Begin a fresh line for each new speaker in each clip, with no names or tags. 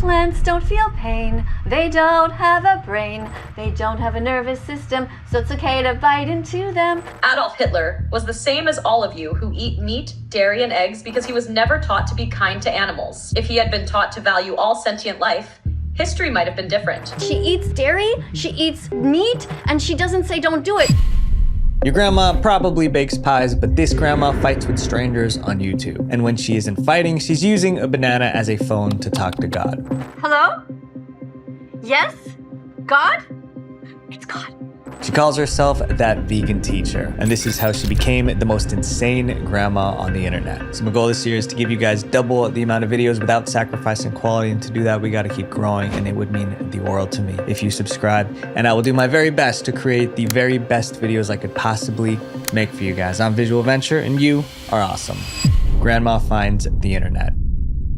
Plants don't feel pain, they don't have a brain, they don't have a nervous system, so it's okay to bite into them.
Adolf Hitler was the same as all of you who eat meat, dairy, and eggs because he was never taught to be kind to animals. If he had been taught to value all sentient life, history might have been different.
She eats dairy, she eats meat, and she doesn't say don't do it.
Your grandma probably bakes pies, but this grandma fights with strangers on YouTube. And when she isn't fighting, she's using a banana as a phone to talk to God.
Hello? Yes? God? It's God.
She calls herself that vegan teacher, and this is how she became the most insane grandma on the internet. So my goal this year is to give you guys double the amount of videos without sacrificing quality, and to do that we gotta keep growing, and it would mean the world to me if you subscribe, and I will do my very best to create the very best videos I could possibly make for you guys. I'm Visual Venture, and you are awesome. Grandma finds the internet.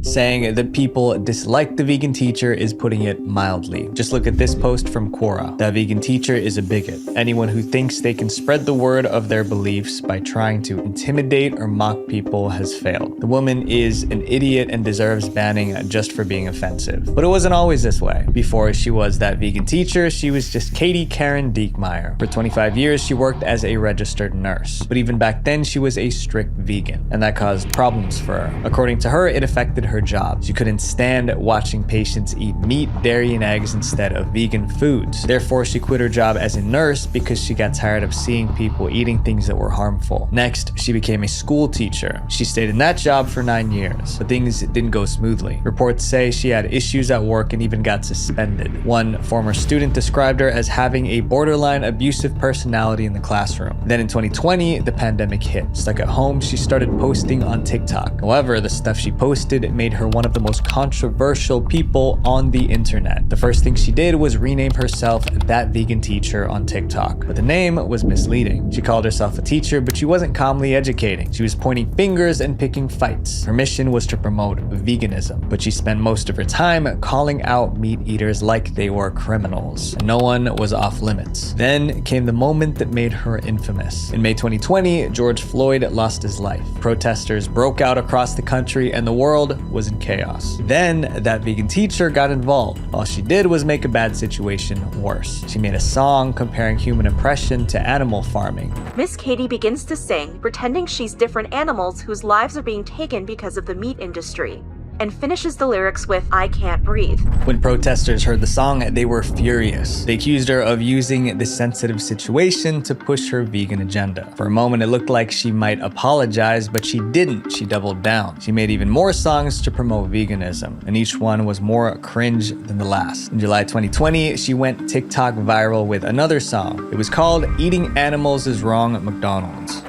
Saying that people dislike the vegan teacher is putting it mildly. Just look at this post from Quora. That vegan teacher is a bigot. Anyone who thinks they can spread the word of their beliefs by trying to intimidate or mock people has failed. The woman is an idiot and deserves banning just for being offensive. But it wasn't always this way. Before she was that vegan teacher, she was just Katie Karen Diekmeyer. For 25 years, she worked as a registered nurse. But even back then, she was a strict vegan, and that caused problems for her. According to her, it affected her job. She couldn't stand watching patients eat meat, dairy, and eggs instead of vegan foods. Therefore, she quit her job as a nurse because she got tired of seeing people eating things that were harmful. Next, she became a school teacher. She stayed in that job for 9 years, but things didn't go smoothly. Reports say she had issues at work and even got suspended. One former student described her as having a borderline abusive personality in the classroom. Then in 2020, the pandemic hit. Stuck at home, she started posting on TikTok. However, the stuff she posted made her one of the most controversial people on the internet. The first thing she did was rename herself that vegan teacher on TikTok, but the name was misleading. She called herself a teacher, but she wasn't calmly educating. She was pointing fingers and picking fights. Her mission was to promote veganism, but she spent most of her time calling out meat eaters like they were criminals, and no one was off limits. Then came the moment that made her infamous. In May 2020, George Floyd lost his life. Protesters broke out across the country, and the world was in chaos. Then that vegan teacher got involved. All she did was make a bad situation worse. She made a song comparing human oppression to animal farming.
Miss Katie begins to sing, pretending she's different animals whose lives are being taken because of the meat industry, and finishes the lyrics with, "I can't breathe."
When protesters heard the song, they were furious. They accused her of using this sensitive situation to push her vegan agenda. For a moment, it looked like she might apologize, but she didn't. She doubled down. She made even more songs to promote veganism, and each one was more cringe than the last. In July 2020, she went TikTok viral with another song. It was called "Eating Animals is Wrong at McDonald's."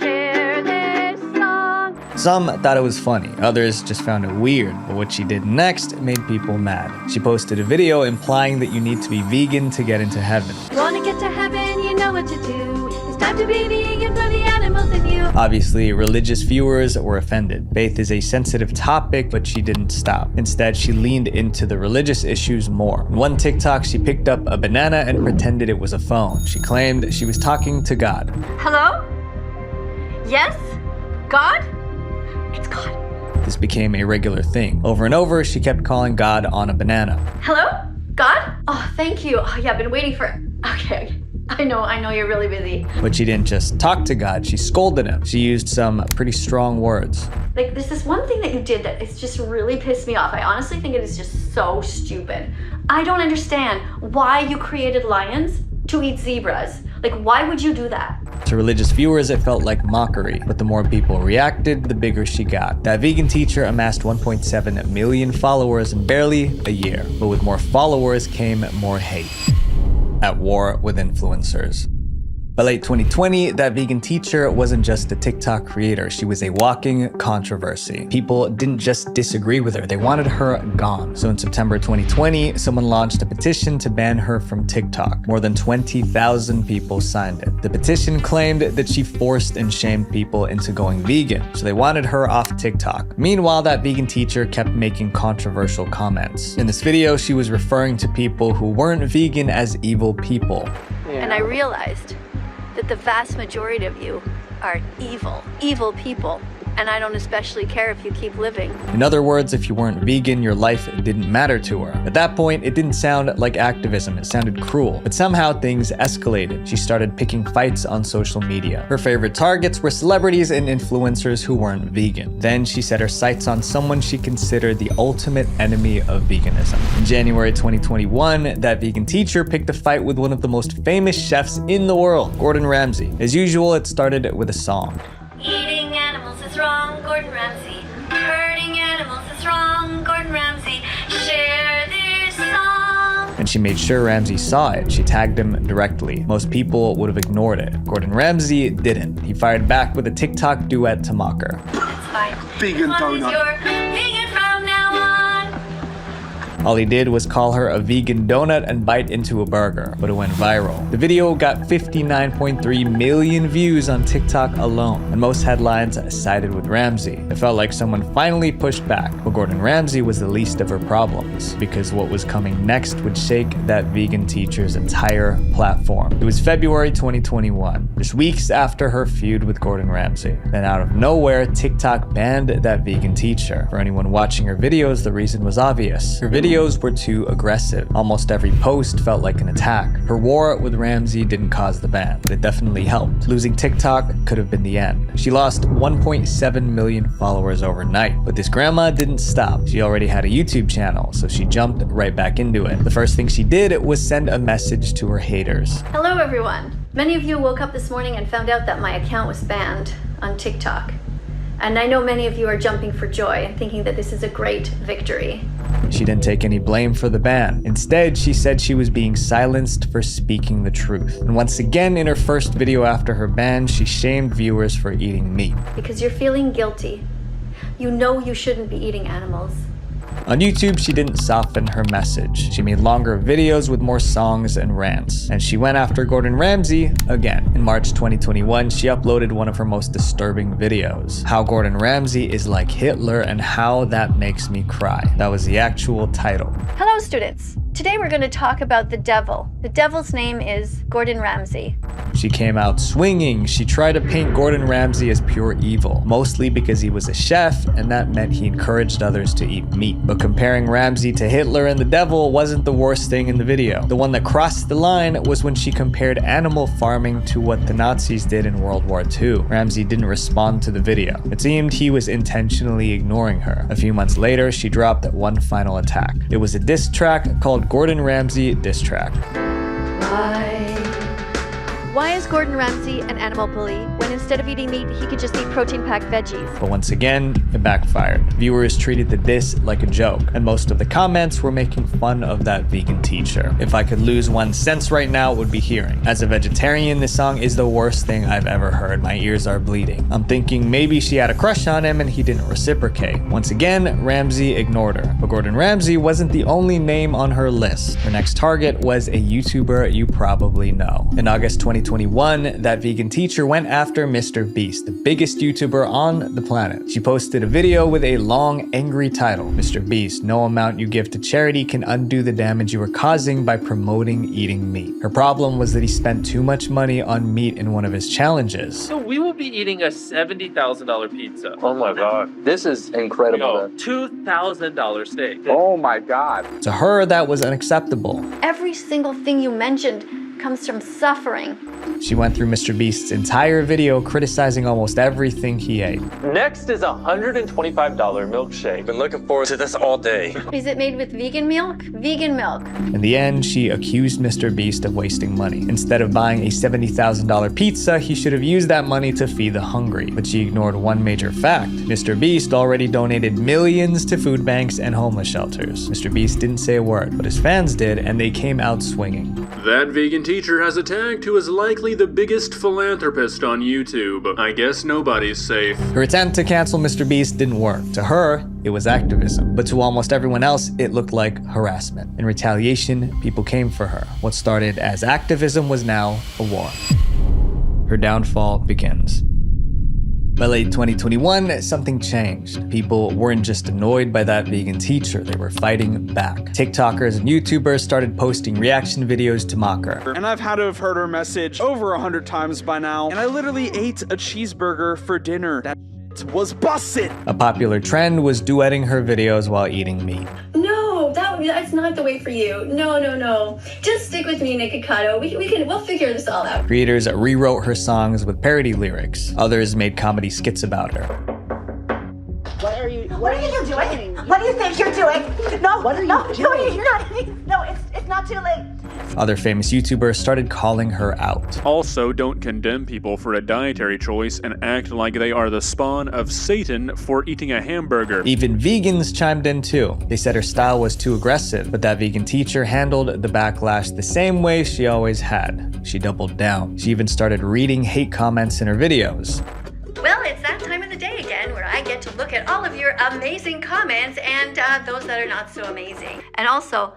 Share this song.
Some thought it was funny, others just found it weird, but what she did next made people mad. She posted a video implying that you need to be vegan to get into heaven.
Wanna get to heaven, you know what to do. It's time to be vegan for the animals in you.
Obviously, religious viewers were offended. Faith is a sensitive topic, but she didn't stop. Instead, she leaned into the religious issues more. In one TikTok, she picked up a banana and pretended it was a phone. She claimed she was talking to God.
Hello? Yes? God? It's God.
This became a regular thing. Over and over, she kept calling God on a banana.
Hello? God? Oh, thank you. Oh, yeah, I've been waiting for... Okay. I know you're really busy.
But she didn't just talk to God, she scolded him. She used some pretty strong words.
Like, there's this one thing that you did that it's just really pissed me off. I honestly think it is just so stupid. I don't understand why you created lions to eat zebras. Like, why would you do that?
To religious viewers, it felt like mockery, but the more people reacted, the bigger she got. That vegan teacher amassed 1.7 million followers in barely a year, but with more followers came more hate. At war with influencers. By late 2020, that vegan teacher wasn't just a TikTok creator, she was a walking controversy. People didn't just disagree with her, they wanted her gone. So in September 2020, someone launched a petition to ban her from TikTok. More than 20,000 people signed it. The petition claimed that she forced and shamed people into going vegan, so they wanted her off TikTok. Meanwhile, that vegan teacher kept making controversial comments. In this video, she was referring to people who weren't vegan as evil people.
And I realized that the vast majority of you are evil, evil people. And I don't especially care if you keep living.
In other words, if you weren't vegan, your life didn't matter to her. At that point, it didn't sound like activism, it sounded cruel. But somehow things escalated. She started picking fights on social media. Her favorite targets were celebrities and influencers who weren't vegan. Then she set her sights on someone she considered the ultimate enemy of veganism. In January 2021, that vegan teacher picked a fight with one of the most famous chefs in the world, Gordon Ramsay. As usual, it started with a song.
Eating animals is wrong, Gordon Ramsay. Hurting animals is wrong, Gordon Ramsay. Share this song.
And she made sure Ramsay saw it. She tagged him directly. Most people would have ignored it. Gordon Ramsay didn't. He fired back with a TikTok duet to mock her.
It's fine.
Vegan
as long
donut.
as you're vegan from now on.
All he did was call her a vegan donut and bite into a burger, but it went viral. The video got 59.3 million views on TikTok alone, and most headlines sided with Ramsay. It felt like someone finally pushed back, but Gordon Ramsay was the least of her problems, because what was coming next would shake that vegan teacher's entire platform. It was February 2021, just weeks after her feud with Gordon Ramsay. Then out of nowhere, TikTok banned that vegan teacher. For anyone watching her videos, the reason was obvious. Her videos were too aggressive. Almost every post felt like an attack. Her war with Ramsay didn't cause the ban, but it definitely helped. Losing TikTok could have been the end. She lost 1.7 million followers overnight, but this grandma didn't stop. She already had a YouTube channel, so she jumped right back into it. The first thing she did was send a message to her haters.
Hello everyone. Many of you woke up this morning and found out that my account was banned on TikTok. And I know many of you are jumping for joy and thinking that this is a great victory.
She didn't take any blame for the ban. Instead, she said she was being silenced for speaking the truth. And once again, in her first video after her ban, she shamed viewers for eating meat.
Because you're feeling guilty. You know you shouldn't be eating animals.
On YouTube, she didn't soften her message. She made longer videos with more songs and rants. And she went after Gordon Ramsay again. In March 2021, she uploaded one of her most disturbing videos. How Gordon Ramsay is like Hitler and how that makes me cry. That was the actual title.
Hello students. Today we're going to talk about the devil. The devil's name is Gordon Ramsay.
She came out swinging. She tried to paint Gordon Ramsay as pure evil, mostly because he was a chef and that meant he encouraged others to eat meat. But comparing Ramsay to Hitler and the devil wasn't the worst thing in the video. The one that crossed the line was when she compared animal farming to what the Nazis did in World War II. Ramsay didn't respond to the video. It seemed he was intentionally ignoring her. A few months later, she dropped one final attack. It was a diss track called Gordon Ramsay Diss Track.
Why is Gordon Ramsay an animal bully when instead of eating meat, he could just eat protein-packed veggies?
But once again, it backfired. Viewers treated the diss like a joke, and most of the comments were making fun of that vegan teacher. If I could lose one sense right now, it would be hearing. As a vegetarian, this song is the worst thing I've ever heard. My ears are bleeding. I'm thinking maybe she had a crush on him and he didn't reciprocate. Once again, Ramsay ignored her. But Gordon Ramsay wasn't the only name on her list. Her next target was a YouTuber you probably know. In August 2021, that vegan teacher went after Mr. Beast, the biggest YouTuber on the planet. She posted a video with a long, angry title. Mr. Beast, no amount you give to charity can undo the damage you are causing by promoting eating meat. Her problem was that he spent too much money on meat in one of his challenges.
So we will be eating a $70,000 pizza.
Oh my god. This is incredible.
$2,000 steak.
Oh my god.
To her, that was unacceptable.
Every single thing you mentioned comes from suffering.
She went through Mr. Beast's entire video criticizing almost everything he ate.
Next is a $125 milkshake.
Been looking forward to this all day.
Is it made with vegan milk? Vegan milk.
In the end, she accused Mr. Beast of wasting money. Instead of buying a $70,000 pizza, he should have used that money to feed the hungry. But she ignored one major fact. Mr. Beast already donated millions to food banks and homeless shelters. Mr. Beast didn't say a word, but his fans did, and they came out swinging.
That vegan teacher has a tag who is likely the biggest philanthropist on YouTube. I guess nobody's safe.
Her attempt to cancel Mr. Beast didn't work. To her, it was activism. But to almost everyone else, it looked like harassment. In retaliation, people came for her. What started as activism was now a war. Her downfall begins. By late 2021, something changed. People weren't just annoyed by that vegan teacher, they were fighting back. TikTokers and YouTubers started posting reaction videos to mock her.
And I've had to have heard her message over 100 times by now, and I literally ate a cheeseburger for dinner. That was busted.
A popular trend was duetting her videos while eating meat.
No, that's not the way for you. No. Just stick with me, Nikocado. We'll figure this all out.
Creators rewrote her songs with parody lyrics. Others made comedy skits about her.
What are you doing? What do you think you're doing? No, what are you doing? No, it's not too late.
Other famous YouTubers started calling her out.
Also, don't condemn people for a dietary choice and act like they are the spawn of Satan for eating a hamburger.
Even vegans chimed in too. They said her style was too aggressive, but that vegan teacher handled the backlash the same way she always had. She doubled down. She even started reading hate comments in her videos.
Well, it's that time of the day again where I get to look at all of your amazing comments and those that are not so amazing. And also,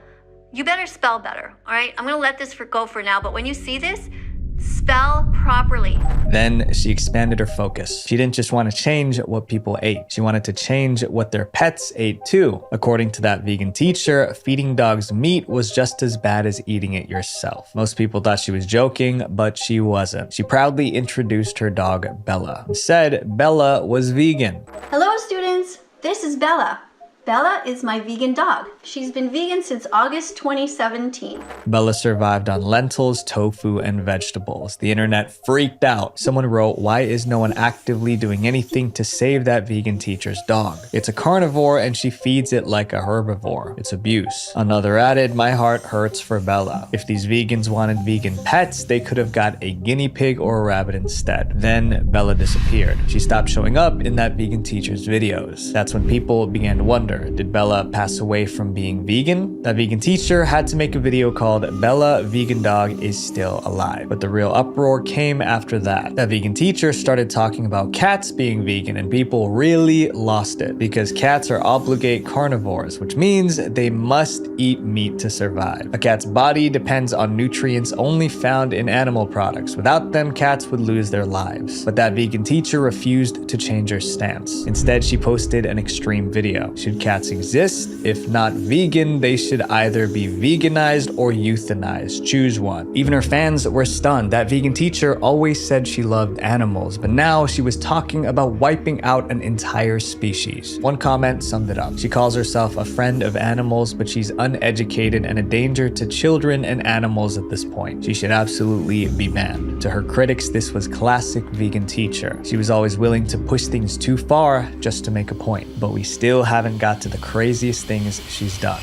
you better spell better, all right? I'm gonna let this go for now, but when you see this, spell properly.
Then she expanded her focus. She didn't just want to change what people ate. She wanted to change what their pets ate too. According to that vegan teacher, feeding dogs meat was just as bad as eating it yourself. Most people thought she was joking, but she wasn't. She proudly introduced her dog, Bella, and said Bella was vegan.
Hello, students. This is Bella. Bella is my vegan dog. She's been vegan since August 2017.
Bella survived on lentils, tofu, and vegetables. The internet freaked out. Someone wrote, "Why is no one actively doing anything to save that vegan teacher's dog? It's a carnivore and she feeds it like a herbivore. It's abuse." Another added, "My heart hurts for Bella. If these vegans wanted vegan pets, they could have got a guinea pig or a rabbit instead." Then Bella disappeared. She stopped showing up in that vegan teacher's videos. That's when people began to wonder, did Bella pass away from being vegan? That vegan teacher had to make a video called "Bella Vegan Dog is Still Alive." But the real uproar came after that. That vegan teacher started talking about cats being vegan and people really lost it because cats are obligate carnivores, which means they must eat meat to survive. A cat's body depends on nutrients only found in animal products. Without them, cats would lose their lives. But that vegan teacher refused to change her stance. Instead, she posted an extreme video. Should cats exist? If not vegan, they should either be veganized or euthanized. Choose one. Even her fans were stunned. That vegan teacher always said she loved animals, but now she was talking about wiping out an entire species. One comment summed it up. She calls herself a friend of animals, but she's uneducated and a danger to children and animals at this point. She should absolutely be banned. To her critics, this was classic vegan teacher. She was always willing to push things too far just to make a point, but we still haven't got to the craziest things she's done.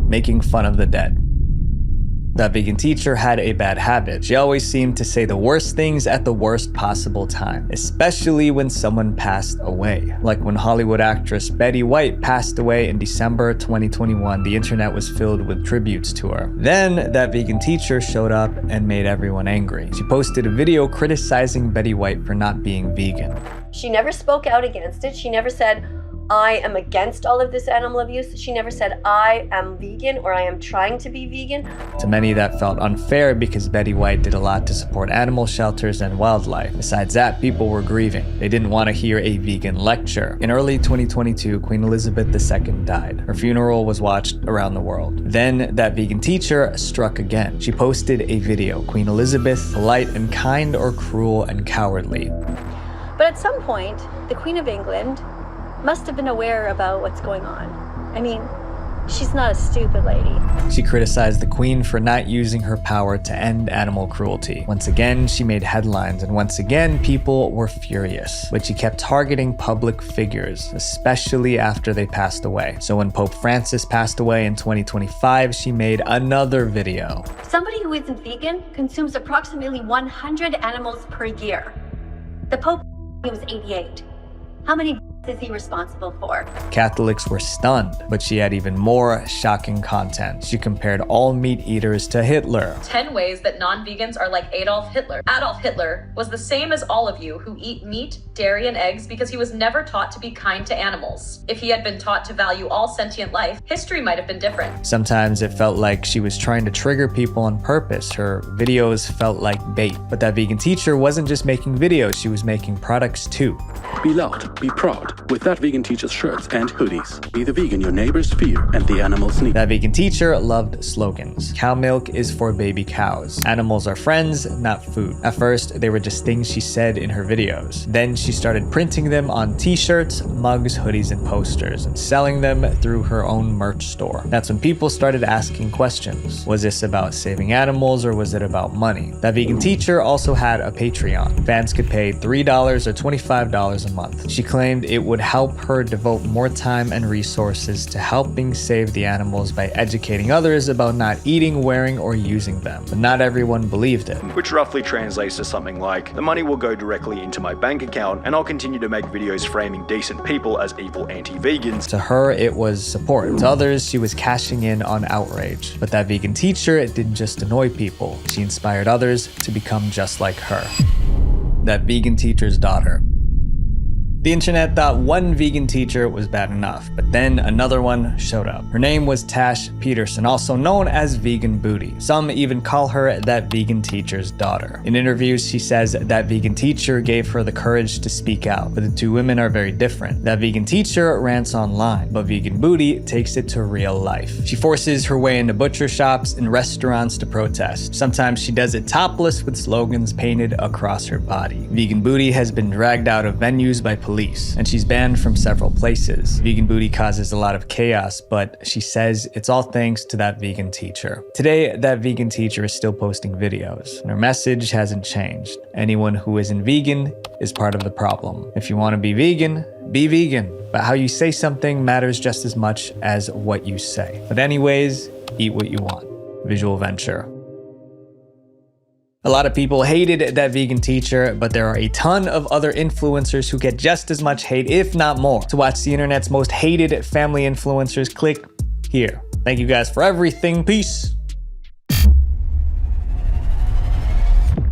Making fun of the dead. That vegan teacher had a bad habit. She always seemed to say the worst things at the worst possible time, especially when someone passed away. Like when Hollywood actress Betty White passed away in December 2021, the internet was filled with tributes to her. Then that vegan teacher showed up and made everyone angry. She posted a video criticizing Betty White for not being vegan.
She never spoke out against it. She never said, I am against all of this animal abuse. She never said, I am vegan or I am trying to be vegan.
To many, that felt unfair because Betty White did a lot to support animal shelters and wildlife. Besides that, people were grieving. They didn't want to hear a vegan lecture. In early 2022, Queen Elizabeth II died. Her funeral was watched around the world. Then that vegan teacher struck again. She posted a video, Queen Elizabeth, polite and kind or cruel and cowardly.
But at some point, the Queen of England must have been aware about what's going on. I mean, she's not a stupid lady.
She criticized the Queen for not using her power to end animal cruelty. Once again, she made headlines, and once again, people were furious. But she kept targeting public figures, especially after they passed away. So when Pope Francis passed away in 2025, she made another video.
Somebody who isn't vegan consumes approximately 100 animals per year. The Pope, he was 88. How many is he responsible for?
Catholics were stunned, but she had even more shocking content. She compared all meat eaters to Hitler.
10 ways that non-vegans are like Adolf Hitler. Adolf Hitler was the same as all of you who eat meat, dairy, and eggs because he was never taught to be kind to animals. If he had been taught to value all sentient life, history might have been different.
Sometimes it felt like she was trying to trigger people on purpose. Her videos felt like bait. But that vegan teacher wasn't just making videos, she was making products too.
Be loud, be proud, with that vegan teacher's shirts and hoodies. Be the vegan your neighbors fear and the animals need.
That vegan teacher loved slogans. Cow milk is for baby cows. Animals are friends, not food. At first, they were just things she said in her videos. Then she started printing them on t-shirts, mugs, hoodies, and posters, and selling them through her own merch store. That's when people started asking questions. Was this about saving animals or was it about money? That vegan teacher also had a Patreon. Fans could pay $3 or $25 a month. She claimed it would help her devote more time and resources to helping save the animals by educating others about not eating, wearing, or using them. But not everyone believed it.
Which roughly translates to something like, the money will go directly into my bank account and I'll continue to make videos framing decent people as evil anti-vegans.
To her, it was support. To others, she was cashing in on outrage. But that vegan teacher didn't just annoy people. She inspired others to become just like her. That vegan teacher's daughter. The internet thought one vegan teacher was bad enough, but then another one showed up. Her name was Tash Peterson, also known as Vegan Booty. Some even call her that vegan teacher's daughter. In interviews, she says that vegan teacher gave her the courage to speak out, but the two women are very different. That vegan teacher rants online, but Vegan Booty takes it to real life. She forces her way into butcher shops and restaurants to protest. Sometimes she does it topless with slogans painted across her body. Vegan Booty has been dragged out of venues by police, and she's banned from several places. Vegan Booty causes a lot of chaos, but she says it's all thanks to that vegan teacher. Today, that vegan teacher is still posting videos, and her message hasn't changed. Anyone who isn't vegan is part of the problem. If you want to be vegan, but how you say something matters just as much as what you say. But anyways, eat what you want. Visual Venture. A lot of people hated that vegan teacher, but there are a ton of other influencers who get just as much hate, if not more. To watch the internet's most hated family influencers, click here. Thank you guys for everything. Peace.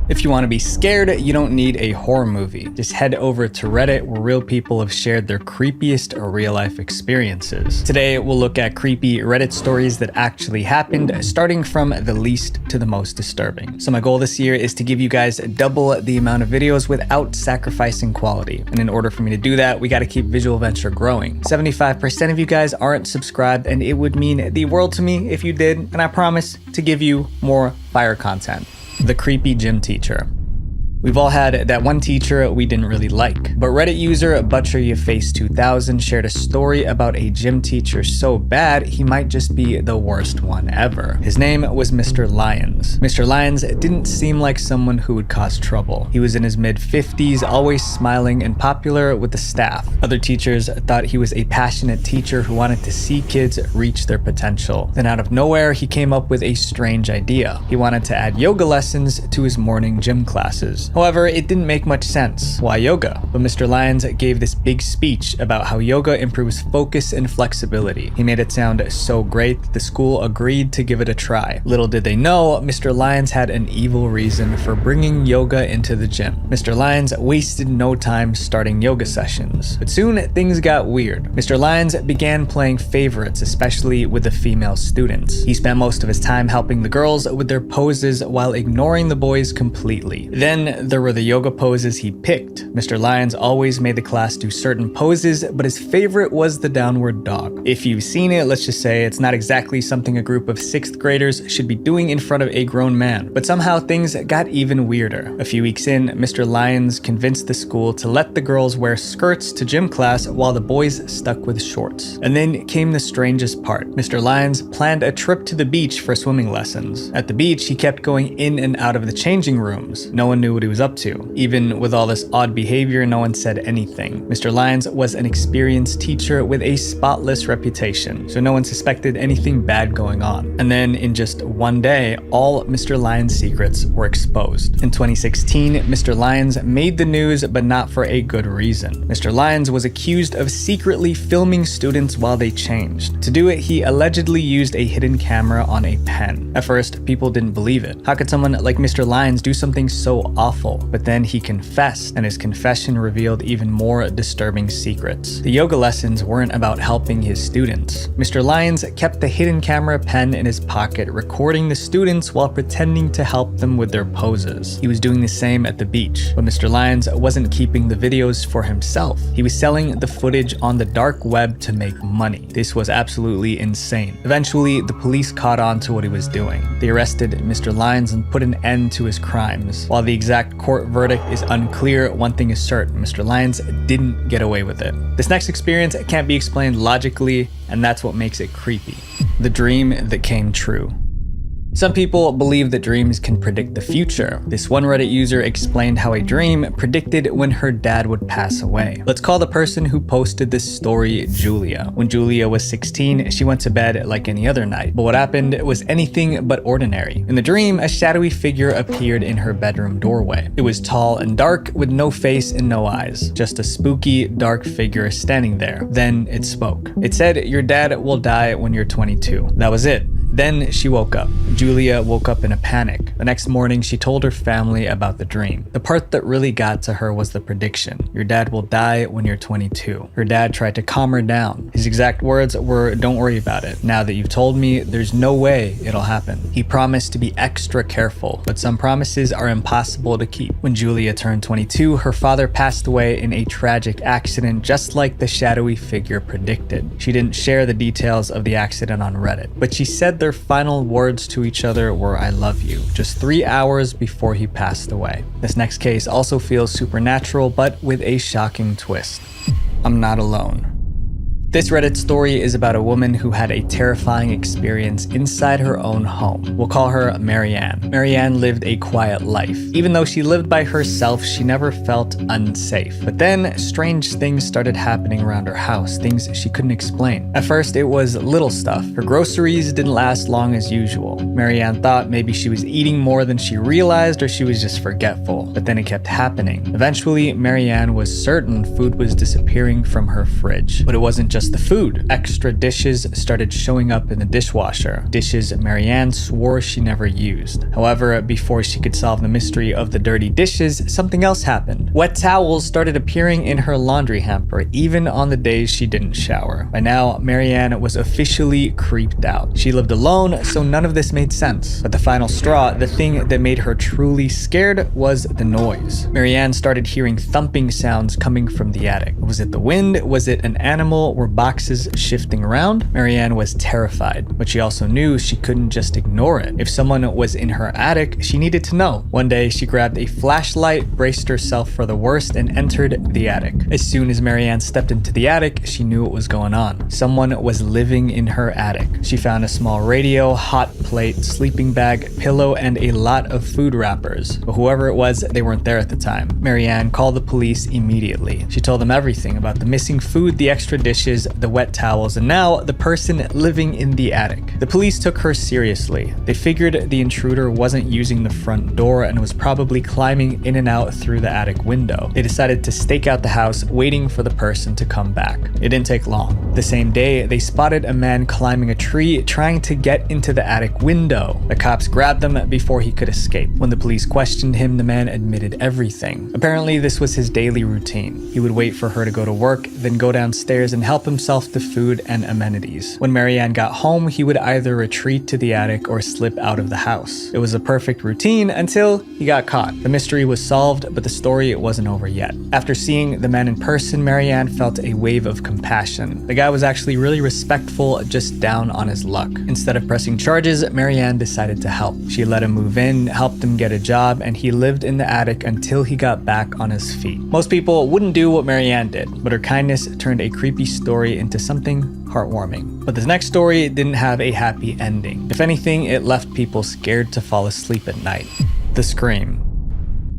If you want to be scared, you don't need a horror movie. Just head over to Reddit, where real people have shared their creepiest real-life experiences. Today, we'll look at creepy Reddit stories that actually happened, starting from the least to the most disturbing. So my goal this year is to give you guys double the amount of videos without sacrificing quality. And in order for me to do that, we got to keep Visual Venture growing. 75% of you guys aren't subscribed, and it would mean the world to me if you did, and I promise to give you more fire content. The creepy gym teacher. We've all had that one teacher we didn't really like, but Reddit user ButcherYourFace2000 shared a story about a gym teacher so bad he might just be the worst one ever. His name was Mr. Lyons. Mr. Lyons didn't seem like someone who would cause trouble. He was in his mid-50s, always smiling and popular with the staff. Other teachers thought he was a passionate teacher who wanted to see kids reach their potential. Then out of nowhere, he came up with a strange idea. He wanted to add yoga lessons to his morning gym classes. However, it didn't make much sense. Why yoga? But Mr. Lyons gave this big speech about how yoga improves focus and flexibility. He made it sound so great that the school agreed to give it a try. Little did they know, Mr. Lyons had an evil reason for bringing yoga into the gym. Mr. Lyons wasted no time starting yoga sessions. But soon, things got weird. Mr. Lyons began playing favorites, especially with the female students. He spent most of his time helping the girls with their poses while ignoring the boys completely. Then there were the yoga poses he picked. Mr. Lyons always made the class do certain poses, but his favorite was the downward dog. If you've seen it, let's just say it's not exactly something a group of 6th graders should be doing in front of a grown man. But somehow things got even weirder. A few weeks in, Mr. Lyons convinced the school to let the girls wear skirts to gym class while the boys stuck with shorts. And then came the strangest part. Mr. Lyons planned a trip to the beach for swimming lessons. At the beach, he kept going in and out of the changing rooms. No one knew what he was was up to. Even with all this odd behavior, no one said anything. Mr. Lyons was an experienced teacher with a spotless reputation, so no one suspected anything bad going on. And then in just one day, all Mr. Lyons' secrets were exposed. In 2016, Mr. Lyons made the news, but not for a good reason. Mr. Lyons was accused of secretly filming students while they changed. To do it, he allegedly used a hidden camera on a pen. At first, people didn't believe it. How could someone like Mr. Lyons do something so awful? But then he confessed, and his confession revealed even more disturbing secrets. The yoga lessons weren't about helping his students. Mr. Lyons kept the hidden camera pen in his pocket, recording the students while pretending to help them with their poses. He was doing the same at the beach, but Mr. Lyons wasn't keeping the videos for himself. He was selling the footage on the dark web to make money. This was absolutely insane. Eventually, the police caught on to what he was doing. They arrested Mr. Lyons and put an end to his crimes. While the exact court verdict is unclear, one thing is certain: Mr. Lyons didn't get away with it. This next experience can't be explained logically, and that's what makes it creepy. The dream that came true. Some people believe that dreams can predict the future. This one Reddit user explained how a dream predicted when her dad would pass away. Let's call the person who posted this story Julia. When Julia was 16, she went to bed like any other night, but what happened was anything but ordinary. In the dream, a shadowy figure appeared in her bedroom doorway. It was tall and dark with no face and no eyes, just a spooky, dark figure standing there. Then it spoke. It said, "Your dad will die when you're 22. That was it. Then she woke up. Julia woke up in a panic. The next morning, she told her family about the dream. The part that really got to her was the prediction. Your dad will die when you're 22. Her dad tried to calm her down. His exact words were, "Don't worry about it. Now that you've told me, there's no way it'll happen." He promised to be extra careful, but some promises are impossible to keep. When Julia turned 22, her father passed away in a tragic accident, just like the shadowy figure predicted. She didn't share the details of the accident on Reddit, but she said their final words to each other were "I love you," just 3 hours before he passed away. This next case also feels supernatural, but with a shocking twist. I'm not alone. This Reddit story is about a woman who had a terrifying experience inside her own home. We'll call her Marianne. Marianne lived a quiet life. Even though she lived by herself, she never felt unsafe. But then strange things started happening around her house, things she couldn't explain. At first, it was little stuff. Her groceries didn't last long as usual. Marianne thought maybe she was eating more than she realized, or she was just forgetful. But then it kept happening. Eventually, Marianne was certain food was disappearing from her fridge. But it wasn't just the food. Extra dishes started showing up in the dishwasher. Dishes Marianne swore she never used. However, before she could solve the mystery of the dirty dishes, something else happened. Wet towels started appearing in her laundry hamper, even on the days she didn't shower. By now, Marianne was officially creeped out. She lived alone, so none of this made sense. But the final straw, the thing that made her truly scared, was the noise. Marianne started hearing thumping sounds coming from the attic. Was it the wind? Was it an animal? Were boxes shifting around? Marianne was terrified, but she also knew she couldn't just ignore it. If someone was in her attic, she needed to know. One day, she grabbed a flashlight, braced herself for the worst, and entered the attic. As soon as Marianne stepped into the attic, she knew what was going on. Someone was living in her attic. She found a small radio, hot plate, sleeping bag, pillow, and a lot of food wrappers. But whoever it was, they weren't there at the time. Marianne called the police immediately. She told them everything about the missing food, the extra dishes, the wet towels, and now the person living in the attic. The police took her seriously. They figured the intruder wasn't using the front door and was probably climbing in and out through the attic window. They decided to stake out the house, waiting for the person to come back. It didn't take long. The same day, they spotted a man climbing a tree, trying to get into the attic window. The cops grabbed him before he could escape. When the police questioned him, the man admitted everything. Apparently, this was his daily routine. He would wait for her to go to work, then go downstairs and help himself to food and amenities. When Marianne got home, he would either retreat to the attic or slip out of the house. It was a perfect routine until he got caught. The mystery was solved, but the story wasn't over yet. After seeing the man in person, Marianne felt a wave of compassion. The guy was actually really respectful, just down on his luck. Instead of pressing charges, Marianne decided to help. She let him move in, helped him get a job, and he lived in the attic until he got back on his feet. Most people wouldn't do what Marianne did, but her kindness turned a creepy story into something heartwarming. But this next story didn't have a happy ending. If anything, it left people scared to fall asleep at night. The Scream.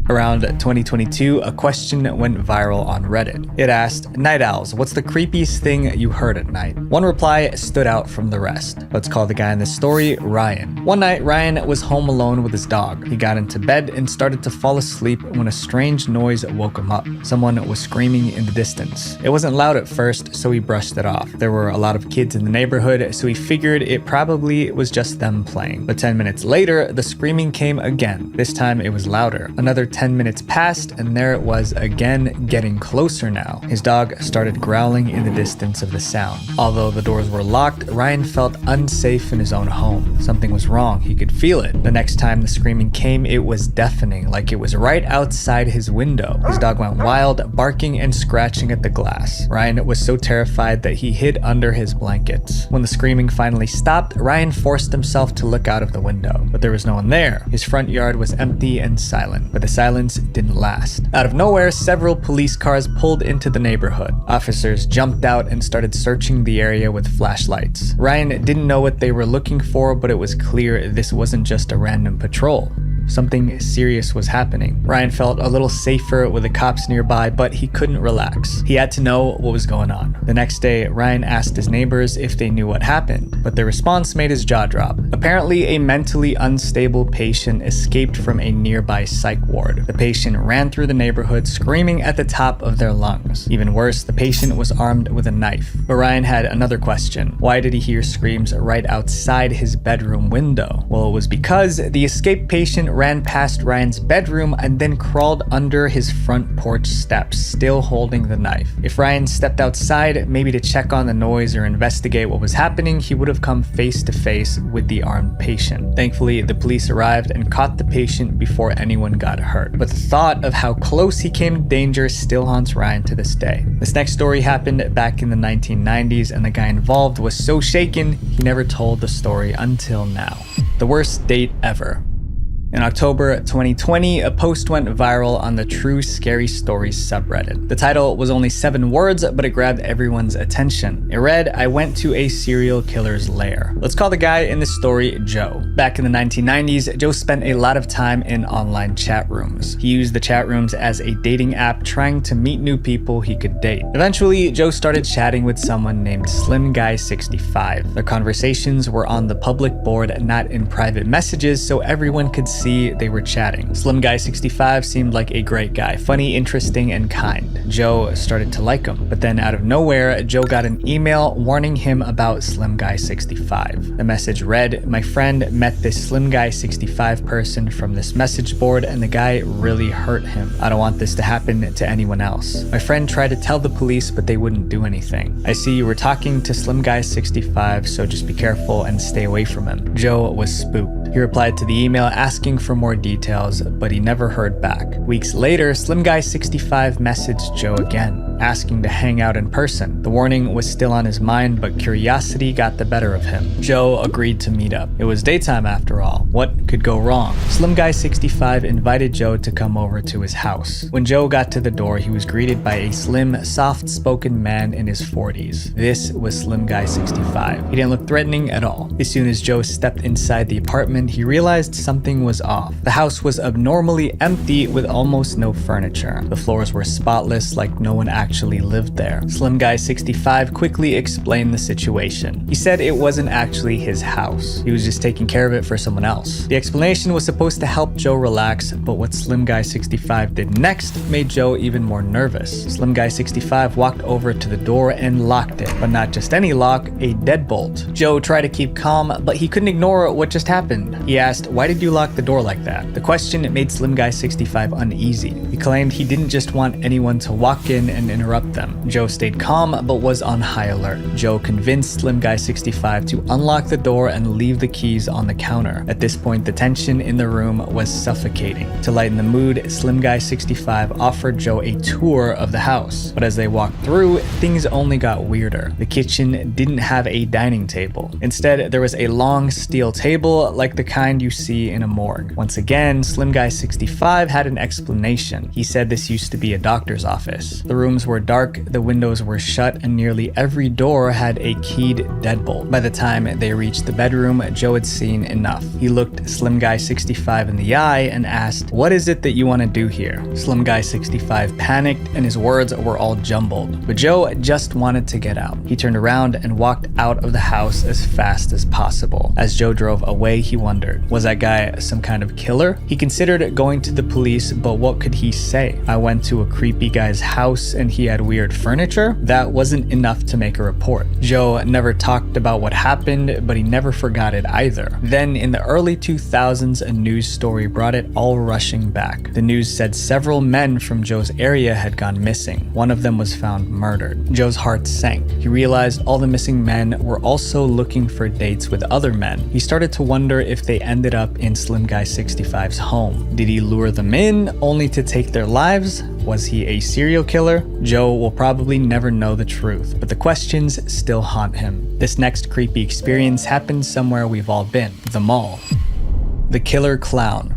Around 2022, a question went viral on Reddit. It asked, "Night owls, what's the creepiest thing you heard at night?" One reply stood out from the rest. Let's call the guy in this story Ryan. One night, Ryan was home alone with his dog. He got into bed and started to fall asleep when a strange noise woke him up. Someone was screaming in the distance. It wasn't loud at first, so he brushed it off. There were a lot of kids in the neighborhood, so he figured it probably was just them playing. But 10 minutes later, the screaming came again. This time it was louder. Another 10 minutes passed, and there it was again, getting closer now. His dog started growling in the distance of the sound. Although the doors were locked, Ryan felt unsafe in his own home. Something was wrong. He could feel it. The next time the screaming came, it was deafening, like it was right outside his window. His dog went wild, barking and scratching at the glass. Ryan was so terrified that he hid under his blankets. When the screaming finally stopped, Ryan forced himself to look out of the window, but there was no one there. His front yard was empty and silent, but the silence didn't last. Out of nowhere, several police cars pulled into the neighborhood. Officers jumped out and started searching the area with flashlights. Ryan didn't know what they were looking for, but it was clear this wasn't just a random patrol. Something serious was happening. Ryan felt a little safer with the cops nearby, but he couldn't relax. He had to know what was going on. The next day, Ryan asked his neighbors if they knew what happened, but their response made his jaw drop. Apparently, a mentally unstable patient escaped from a nearby psych ward. The patient ran through the neighborhood screaming at the top of their lungs. Even worse, the patient was armed with a knife. But Ryan had another question. Why did he hear screams right outside his bedroom window? Well, it was because the escaped patient ran past Ryan's bedroom and then crawled under his front porch steps, still holding the knife. If Ryan stepped outside, maybe to check on the noise or investigate what was happening, he would have come face to face with the armed patient. Thankfully, the police arrived and caught the patient before anyone got hurt. But the thought of how close he came to danger still haunts Ryan to this day. This next story happened back in the 1990s, and the guy involved was so shaken, he never told the story until now. The worst date ever. In October 2020, a post went viral on the True Scary Stories subreddit. The title was only 7 words, but it grabbed everyone's attention. It read, "I went to a serial killer's lair." Let's call the guy in this story Joe. Back in the 1990s, Joe spent a lot of time in online chat rooms. He used the chat rooms as a dating app, trying to meet new people he could date. Eventually, Joe started chatting with someone named Slim Guy 65. Their conversations were on the public board, not in private messages, so everyone could see they were chatting. Slim Guy 65 seemed like a great guy, funny, interesting, and kind. Joe started to like him, but then out of nowhere, Joe got an email warning him about Slim Guy 65. The message read, "My friend met this Slim Guy 65 person from this message board, and the guy really hurt him. I don't want this to happen to anyone else. My friend tried to tell the police, but they wouldn't do anything. I see you were talking to Slim Guy 65, so just be careful and stay away from him." Joe was spooked. He replied to the email asking for more details, but he never heard back. Weeks later, Slim Guy 65 messaged Joe again, asking to hang out in person. The warning was still on his mind, but curiosity got the better of him. Joe agreed to meet up. It was daytime after all. What could go wrong? Slim Guy 65 invited Joe to come over to his house. When Joe got to the door, he was greeted by a slim, soft-spoken man in his 40s. This was Slim Guy 65. He didn't look threatening at all. As soon as Joe stepped inside the apartment, he realized something was off. The house was abnormally empty with almost no furniture. The floors were spotless, like no one actually lived there. Slim Guy 65 quickly explained the situation. He said it wasn't actually his house. He was just taking care of it for someone else. The explanation was supposed to help Joe relax, but what Slim Guy 65 did next made Joe even more nervous. Slim Guy 65 walked over to the door and locked it, but not just any lock, a deadbolt. Joe tried to keep calm, but he couldn't ignore what just happened. He asked, "Why did you lock the door like that?" The question made Slim Guy 65 uneasy. He claimed he didn't just want anyone to walk in and interrupt them. Joe stayed calm, but was on high alert. Joe convinced Slim Guy 65 to unlock the door and leave the keys on the counter. At this point, the tension in the room was suffocating. To lighten the mood, Slim Guy 65 offered Joe a tour of the house. But as they walked through, things only got weirder. The kitchen didn't have a dining table. Instead, there was a long steel table like the kind you see in a morgue. Once again, Slim Guy 65 had an explanation. He said this used to be a doctor's office. The rooms rooms were dark, the windows were shut, and nearly every door had a keyed deadbolt. By the time they reached the bedroom, Joe had seen enough. He looked Slim Guy 65 in the eye and asked, "What is it that you want to do here?" Slim Guy 65 panicked and his words were all jumbled, but Joe just wanted to get out. He turned around and walked out of the house as fast as possible. As Joe drove away, he wondered, was that guy some kind of killer? He considered going to the police, but what could he say? I went to a creepy guy's house and he had weird furniture? That wasn't enough to make a report. Joe never talked about what happened, but he never forgot it either. Then in the early 2000s, a news story brought it all rushing back. The news said several men from Joe's area had gone missing. One of them was found murdered. Joe's heart sank. He realized all the missing men were also looking for dates with other men. He started to wonder if they ended up in Slim Guy 65's home. Did he lure them in only to take their lives? Was he a serial killer? Joe will probably never know the truth, but the questions still haunt him. This next creepy experience happened somewhere we've all been, the mall. The killer clown.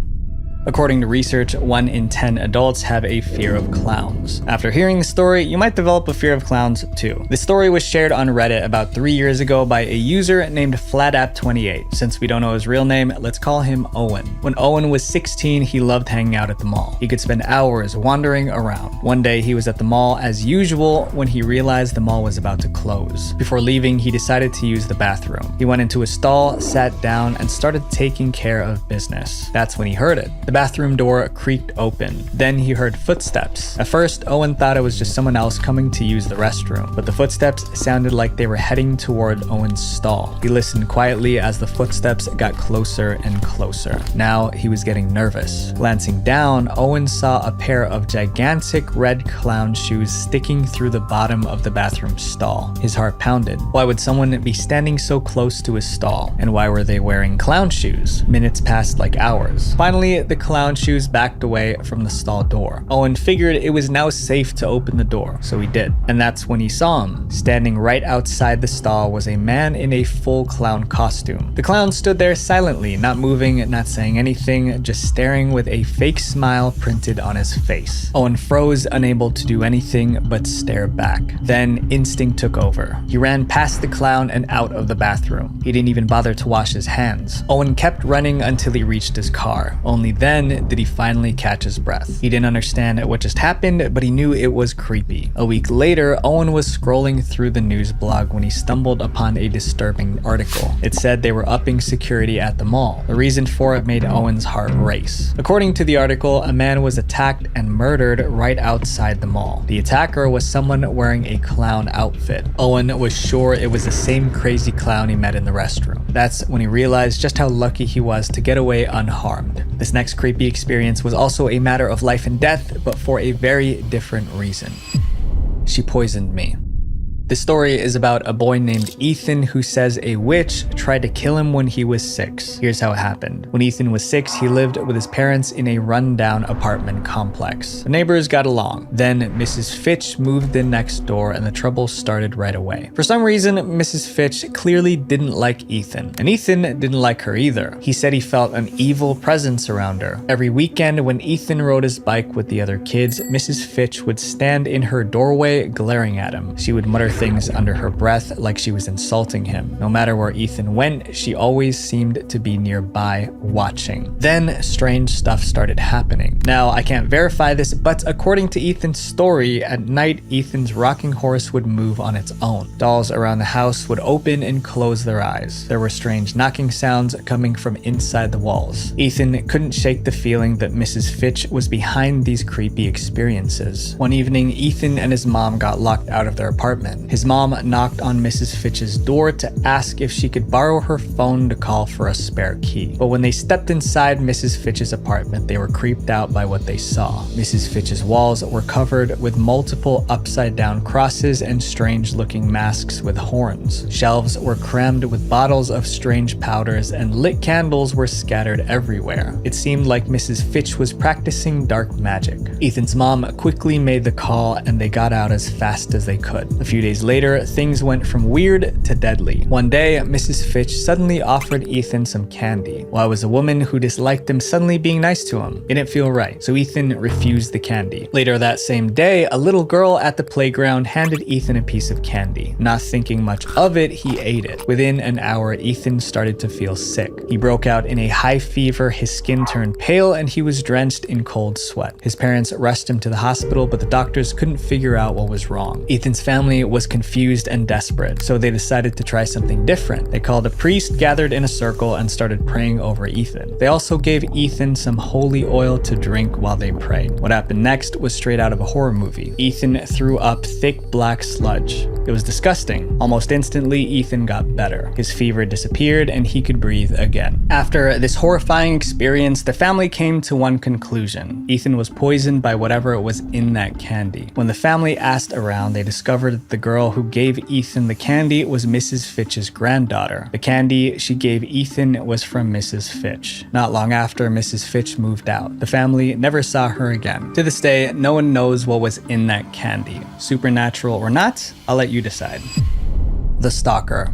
According to research, 1 in 10 adults have a fear of clowns. After hearing the story, you might develop a fear of clowns too. The story was shared on Reddit about 3 years ago by a user named FlatApp28. Since we don't know his real name, let's call him Owen. When Owen was 16, he loved hanging out at the mall. He could spend hours wandering around. One day, he was at the mall as usual when he realized the mall was about to close. Before leaving, he decided to use the bathroom. He went into a stall, sat down, and started taking care of business. That's when he heard it. The bathroom door creaked open. Then he heard footsteps. At first, Owen thought it was just someone else coming to use the restroom, but the footsteps sounded like they were heading toward Owen's stall. He listened quietly as the footsteps got closer and closer. Now he was getting nervous. Glancing down, Owen saw a pair of gigantic red clown shoes sticking through the bottom of the bathroom stall. His heart pounded. Why would someone be standing so close to his stall? And why were they wearing clown shoes? Minutes passed like hours. Finally, the clown shoes backed away from the stall door. Owen figured it was now safe to open the door, so he did. And that's when he saw him. Standing right outside the stall was a man in a full clown costume. The clown stood there silently, not moving, not saying anything, just staring with a fake smile printed on his face. Owen froze, unable to do anything but stare back. Then instinct took over. He ran past the clown and out of the bathroom. He didn't even bother to wash his hands. Owen kept running until he reached his car. Only then did he finally catch his breath. He didn't understand what just happened, but he knew it was creepy. A week later, Owen was scrolling through the news blog when he stumbled upon a disturbing article. It said they were upping security at the mall. The reason for it made Owen's heart race. According to the article, a man was attacked and murdered right outside the mall. The attacker was someone wearing a clown outfit. Owen was sure it was the same crazy clown he met in the restroom. That's when he realized just how lucky he was to get away unharmed. This next creepy experience was also a matter of life and death, but for a very different reason. She poisoned me. This story is about a boy named Ethan who says a witch tried to kill him when he was 6. Here's how it happened. When Ethan was 6, he lived with his parents in a rundown apartment complex. The neighbors got along. Then Mrs. Fitch moved in next door and the trouble started right away. For some reason, Mrs. Fitch clearly didn't like Ethan, and Ethan didn't like her either. He said he felt an evil presence around her. Every weekend when Ethan rode his bike with the other kids, Mrs. Fitch would stand in her doorway glaring at him. She would mutter things under her breath like she was insulting him. No matter where Ethan went, she always seemed to be nearby watching. Then strange stuff started happening. Now, I can't verify this, but according to Ethan's story, at night Ethan's rocking horse would move on its own. Dolls around the house would open and close their eyes. There were strange knocking sounds coming from inside the walls. Ethan couldn't shake the feeling that Mrs. Fitch was behind these creepy experiences. One evening, Ethan and his mom got locked out of their apartment. His mom knocked on Mrs. Fitch's door to ask if she could borrow her phone to call for a spare key. But when they stepped inside Mrs. Fitch's apartment, they were creeped out by what they saw. Mrs. Fitch's walls were covered with multiple upside-down crosses and strange-looking masks with horns. Shelves were crammed with bottles of strange powders, and lit candles were scattered everywhere. It seemed like Mrs. Fitch was practicing dark magic. Ethan's mom quickly made the call, and they got out as fast as they could. A few days days later, things went from weird to deadly. One day, Mrs. Fitch suddenly offered Ethan some candy. While it was a woman who disliked him suddenly being nice to him. It didn't feel right, so Ethan refused the candy. Later that same day, a little girl at the playground handed Ethan a piece of candy. Not thinking much of it, he ate it. Within an hour, Ethan started to feel sick. He broke out in a high fever, his skin turned pale, and he was drenched in cold sweat. His parents rushed him to the hospital, but the doctors couldn't figure out what was wrong. Ethan's family was confused and desperate, so they decided to try something different. They called a priest, gathered in a circle, and started praying over Ethan. They also gave Ethan some holy oil to drink while they prayed. What happened next was straight out of a horror movie. Ethan threw up thick black sludge. It was disgusting. Almost instantly, Ethan got better. His fever disappeared and he could breathe again. After this horrifying experience, the family came to one conclusion. Ethan was poisoned by whatever was in that candy. When the family asked around, they discovered that the girl who gave Ethan the candy was Mrs. Fitch's granddaughter. The candy she gave Ethan was from Mrs. Fitch. Not long after, Mrs. Fitch moved out. The family never saw her again. To this day, no one knows what was in that candy. Supernatural or not, I'll let you decide. The Stalker.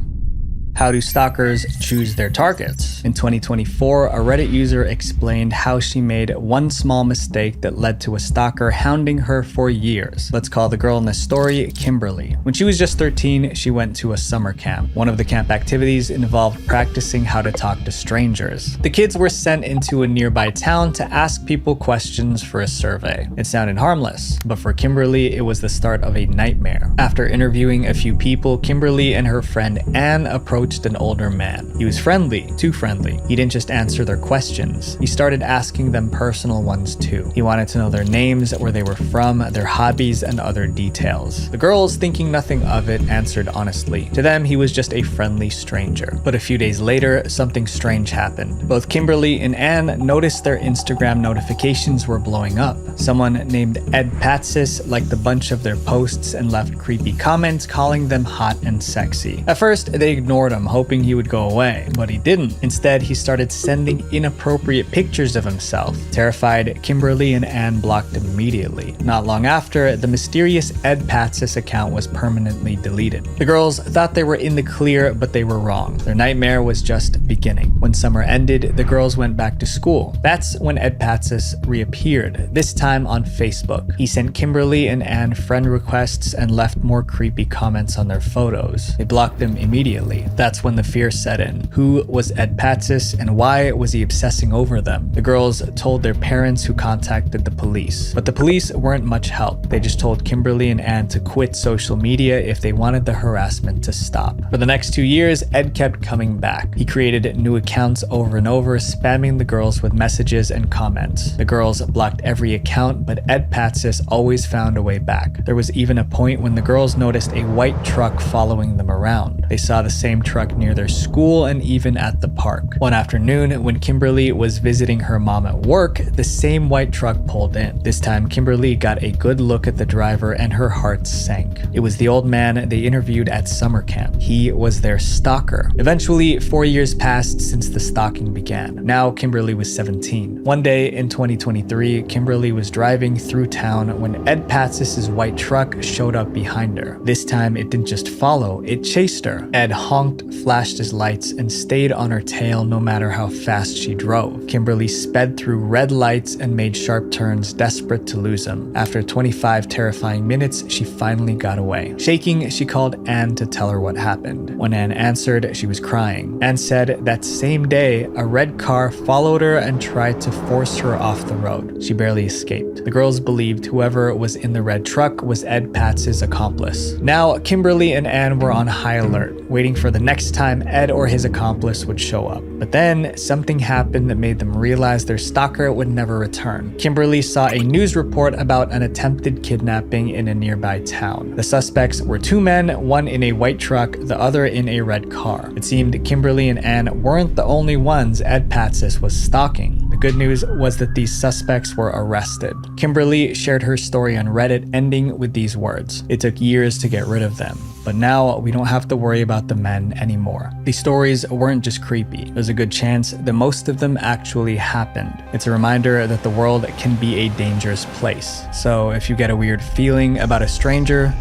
How do stalkers choose their targets? In 2024, a Reddit user explained how she made one small mistake that led to a stalker hounding her for years. Let's call the girl in the story Kimberly. When she was just 13, she went to a summer camp. One of the camp activities involved practicing how to talk to strangers. The kids were sent into a nearby town to ask people questions for a survey. It sounded harmless, but for Kimberly, it was the start of a nightmare. After interviewing a few people, Kimberly and her friend Anne approached an older man. He was friendly, too friendly. He didn't just answer their questions. He started asking them personal ones too. He wanted to know their names, where they were from, their hobbies, and other details. The girls, thinking nothing of it, answered honestly. To them, he was just a friendly stranger. But a few days later, something strange happened. Both Kimberly and Anne noticed their Instagram notifications were blowing up. Someone named Ed Patsis liked a bunch of their posts and left creepy comments calling them hot and sexy. At first, they ignored him, hoping he would go away, but he didn't. Instead, he started sending inappropriate pictures of himself. Terrified, Kimberly and Anne blocked him immediately. Not long after, the mysterious Ed Patsis account was permanently deleted. The girls thought they were in the clear, but they were wrong. Their nightmare was just beginning. When summer ended, the girls went back to school. That's when Ed Patsis reappeared, this time on Facebook. He sent Kimberly and Anne friend requests and left more creepy comments on their photos. They blocked them immediately. That's when the fear set in. Who was Ed Patsis and why was he obsessing over them? The girls told their parents, who contacted the police. But the police weren't much help. They just told Kimberly and Anne to quit social media if they wanted the harassment to stop. For the next 2 years, Ed kept coming back. He created new accounts over and over, spamming the girls with messages and comments. The girls blocked every account, but Ed Patsis always found a way back. There was even a point when the girls noticed a white truck following them around. They saw the same truck near their school and even at the park. One afternoon, when Kimberly was visiting her mom at work, the same white truck pulled in. This time, Kimberly got a good look at the driver and her heart sank. It was the old man they interviewed at summer camp. He was their stalker. Eventually, 4 years passed since the stalking began. Now, Kimberly was 17. One day in 2023, Kimberly was driving through town when Ed Patsis' white truck showed up behind her. This time, it didn't just follow, it chased her. Ed honked, flashed his lights, and stayed on her tail no matter how fast she drove. Kimberly sped through red lights and made sharp turns, desperate to lose him. After 25 terrifying minutes, she finally got away. Shaking, she called Anne to tell her what happened. When Anne answered, she was crying. Anne said that same day, a red car followed her and tried to force her off the road. She barely escaped. The girls believed whoever was in the red truck was Ed Patsis' accomplice. Now, Kimberly and Anne were on high alert, waiting for the next time Ed or his accomplice would show up. But then, something happened that made them realize their stalker would never return. Kimberly saw a news report about an attempted kidnapping in a nearby town. The suspects were 2 men, one in a white truck, the other in a red car. It seemed Kimberly and Anne weren't the only ones Ed Patsis was stalking. The good news was that these suspects were arrested. Kimberly shared her story on Reddit, ending with these words: "It took years to get rid of them, but now we don't have to worry about the men anymore." These stories weren't just creepy. There's a good chance that most of them actually happened. It's a reminder that the world can be a dangerous place. So if you get a weird feeling about a stranger,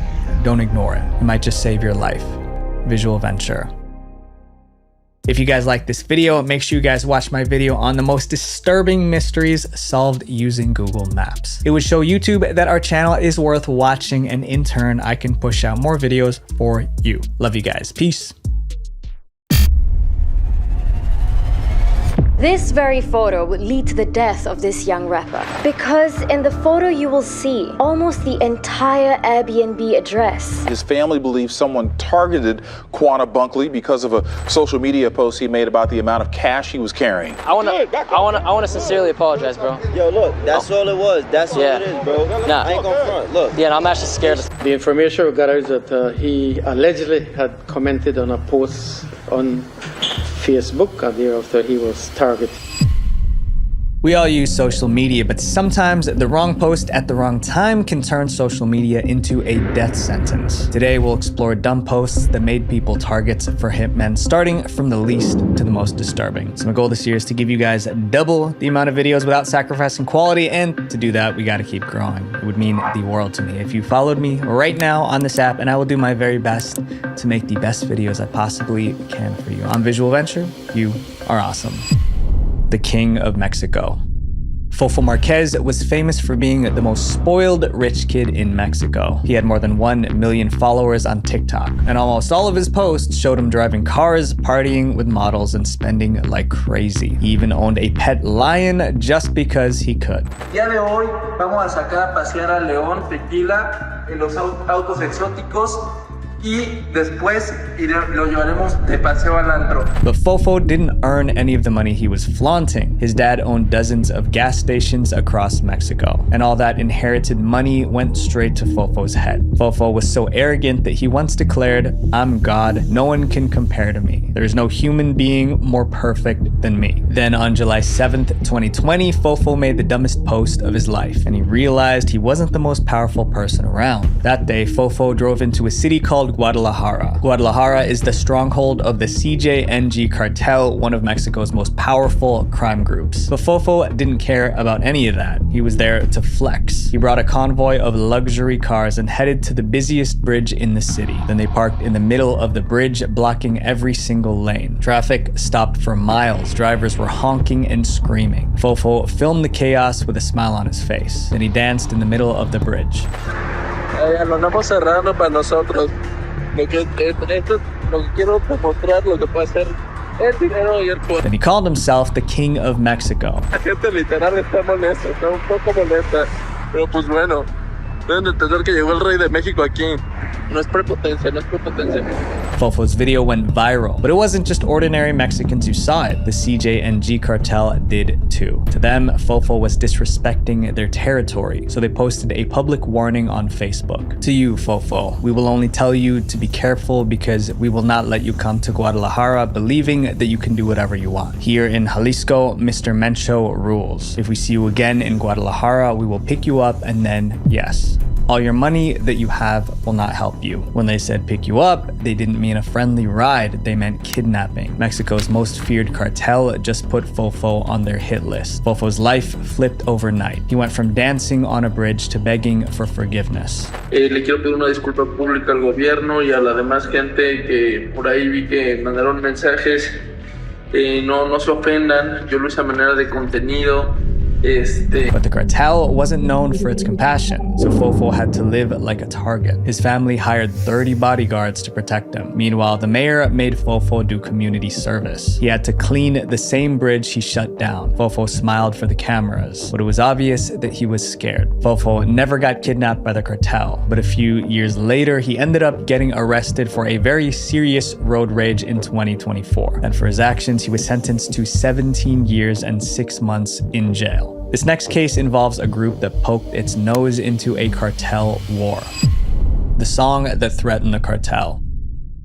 don't ignore it. It might just save your life. Visual Venture. If you guys like this video, make sure you guys watch my video on the most disturbing mysteries solved using Google Maps. It would show YouTube that our channel is worth watching, and in turn, I can push out more videos for you. Love you guys. Peace.
This very photo would lead to the death of this young rapper, because in the photo you will see almost the entire Airbnb address.
His family believes someone targeted Quanah Bunkley because of a social media post he made about the amount of cash he was carrying.
I wanna sincerely apologize, bro.
Yo, look, that's all it was. That's all it is, bro.
Nah.
I ain't gonna front. Look.
Yeah, I'm actually scared.
The information we got out that he allegedly had commented on a post on Facebook a year after he was targeted.
We all use social media, but sometimes the wrong post at the wrong time can turn social media into a death sentence. Today, we'll explore dumb posts that made people targets for hitmen, starting from the least to the most disturbing. So my goal this year is to give you guys double the amount of videos without sacrificing quality, and to do that, we gotta keep growing. It would mean the world to me if you followed me right now on this app, and I will do my very best to make the best videos I possibly can for you. I'm Visual Venture. You are awesome. The King of Mexico. Fofo Marquez was famous for being the most spoiled rich kid in Mexico. He had more than 1 million followers on TikTok, and almost all of his posts showed him driving cars, partying with models, and spending like crazy. He even owned a pet lion just because he could.
Día de hoy vamos a sacar a pasear al león tequila en los autos exóticos y después lo llevaremos de paseo al antro.
But Fofo didn't earn any of the money he was flaunting. His dad owned dozens of gas stations across Mexico, and all that inherited money went straight to Fofo's head. Fofo was so arrogant that he once declared, "I'm God, no one can compare to me. There is no human being more perfect than me." Then on July 7th, 2020, Fofo made the dumbest post of his life, and he realized he wasn't the most powerful person around. That day, Fofo drove into a city called Guadalajara. Guadalajara is the stronghold of the CJNG cartel, one of Mexico's most powerful crime groups. But Fofo didn't care about any of that. He was there to flex. He brought a convoy of luxury cars and headed to the busiest bridge in the city. Then they parked in the middle of the bridge, blocking every single lane. Traffic stopped for miles. Drivers were honking and screaming. Fofo filmed the chaos with a smile on his face. Then he danced in the middle of the bridge.
Lo andamos cerrando para nosotros. Lo que quiero demostrar lo que puede hacer el dinero y el poder.
Then he called himself the King of Mexico.
La gente literal está molesta, está un poco molesta. Pero pues bueno, deben de entender que llegó el rey de México aquí. No es prepotencia, no es prepotencia.
Fofo's video went viral, but it wasn't just ordinary Mexicans who saw it. The CJNG cartel did too. To them, Fofo was disrespecting their territory, so they posted a public warning on Facebook. To you, Fofo, we will only tell you to be careful because we will not let you come to Guadalajara believing that you can do whatever you want. Here in Jalisco, Mr. Mencho rules. If we see you again in Guadalajara, we will pick you up, and then, yes, all your money that you have will not help you. When they said pick you up, they didn't mean a friendly ride, they meant kidnapping. Mexico's most feared cartel just put Fofo on their hit list. Fofo's life flipped overnight. He went from dancing on a bridge to begging for forgiveness.
Le quiero pedir una disculpa pública al gobierno y a la demás gente que por ahí vi que mandaron mensajes. No se ofendan, yo lo hice a manera de contenido.
But the cartel wasn't known for its compassion, so Fofo had to live like a target. His family hired 30 bodyguards to protect him. Meanwhile, the mayor made Fofo do community service. He had to clean the same bridge he shut down. Fofo smiled for the cameras, but it was obvious that he was scared. Fofo never got kidnapped by the cartel, but a few years later, he ended up getting arrested for a very serious road rage in 2024. And for his actions, he was sentenced to 17 years and 6 months in jail. This next case involves a group that poked its nose into a cartel war. The song that threatened the cartel.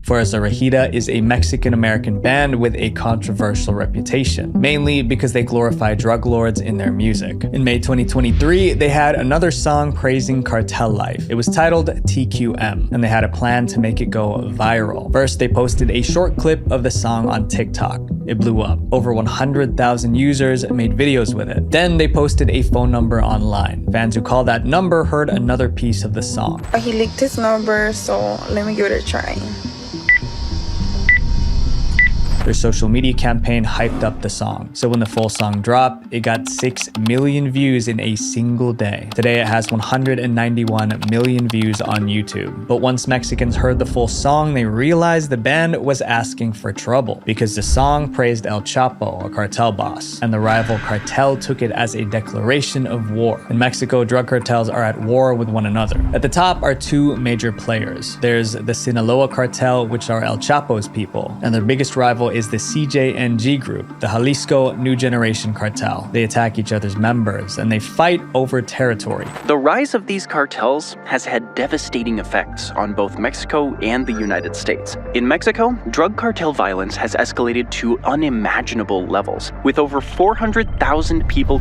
Fuerza Regida is a Mexican-American band with a controversial reputation, mainly because they glorify drug lords in their music. In May 2023, they had another song praising cartel life. It was titled TQM, and they had a plan to make it go viral. First, they posted a short clip of the song on TikTok. It blew up. Over 100,000 users made videos with it. Then they posted a phone number online. Fans who called that number heard another piece of the song.
He leaked his number, so let me give it a try.
Their social media campaign hyped up the song. So when the full song dropped, it got 6 million views in a single day. Today it has 191 million views on YouTube. But once Mexicans heard the full song, they realized the band was asking for trouble because the song praised El Chapo, a cartel boss, and the rival cartel took it as a declaration of war. In Mexico, drug cartels are at war with one another. At the top are two major players. There's the Sinaloa cartel, which are El Chapo's people, and their biggest rival is the CJNG group, the Jalisco New Generation cartel. They attack each other's members and they fight over territory.
The rise of these cartels has had devastating effects on both Mexico and the United States. In Mexico, drug cartel violence has escalated to unimaginable levels, with over 400,000 people.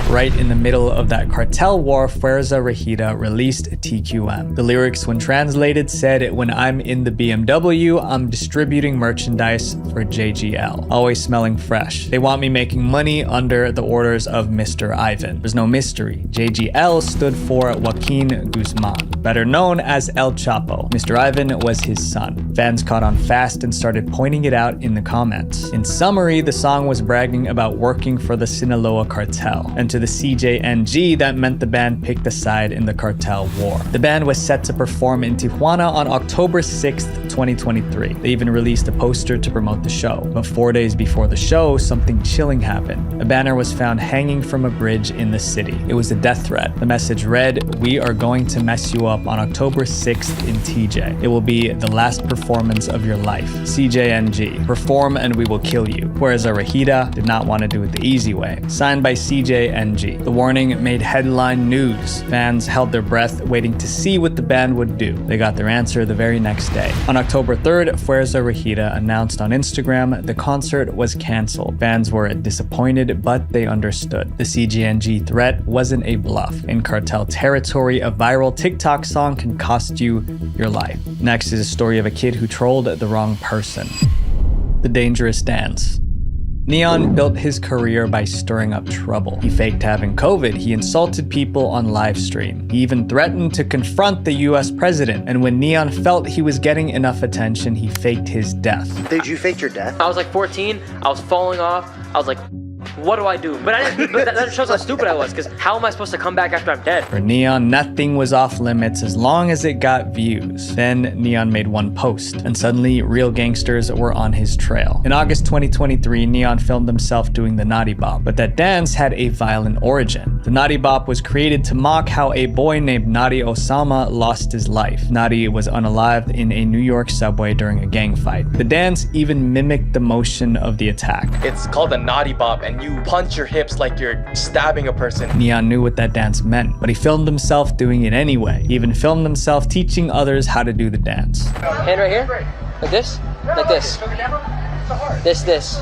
Right in the middle of that cartel war, Fuerza Regida released TQM. The lyrics, when translated, said, "When I'm in the BMW, I'm distributing merchandise for JGL, always smelling fresh. They want me making money under the orders of Mr. Ivan." There's no mystery. JGL stood for Joaquin Guzman, better known as El Chapo. Mr. Ivan was his son. Fans caught on fast and started pointing it out in the comments. In summary, the song was bragging about working for the Sinaloa cartel, and to the CJNG, that meant the band picked a side in the cartel war. The band was set to perform in Tijuana on October 6th, 2023. They even released a poster to promote the show. But 4 days before the show, something chilling happened. A banner was found hanging from a bridge in the city. It was a death threat. The message read, "We are going to mess you up on October 6th in TJ. It will be the last performance of your life. CJNG. Perform and we will kill you." Fuerza Regida did not want to do it the easy way. Signed by CJNG. The warning made headline news. Fans held their breath, waiting to see what the band would do. They got their answer the very next day. On October 3rd, Fuerza Regida announced on Instagram the concert was cancelled. Fans were disappointed, but they understood. The CJNG threat wasn't a bluff. In cartel territory, a viral TikTok song can cost you your life. Next is a story of a kid who trolled the wrong person. The dangerous dance. Neon built his career by stirring up trouble. He faked having COVID. He insulted people on live stream. He even threatened to confront the US president. And when Neon felt he was getting enough attention, he faked his death.
Did you fake your death? I was like 14. I was falling off. I was like, what do I do? But I didn't. But that shows how stupid I was. Because how am I supposed to come back after I'm dead?
For Neon, nothing was off limits as long as it got views. Then Neon made one post, and suddenly real gangsters were on his trail. In August 2023, Neon filmed himself doing the Naughty Bop, but that dance had a violent origin. The Naughty Bop was created to mock how a boy named Nadi Osama lost his life. Nadi was unalived in a New York subway during a gang fight. The dance even mimicked the motion of the attack.
It's called a Naughty Bop, and you punch your hips like you're stabbing a person.
Neon knew what that dance meant, but he filmed himself doing it anyway. He even filmed himself teaching others how to do the dance.
Hand right here, like this, like this. This.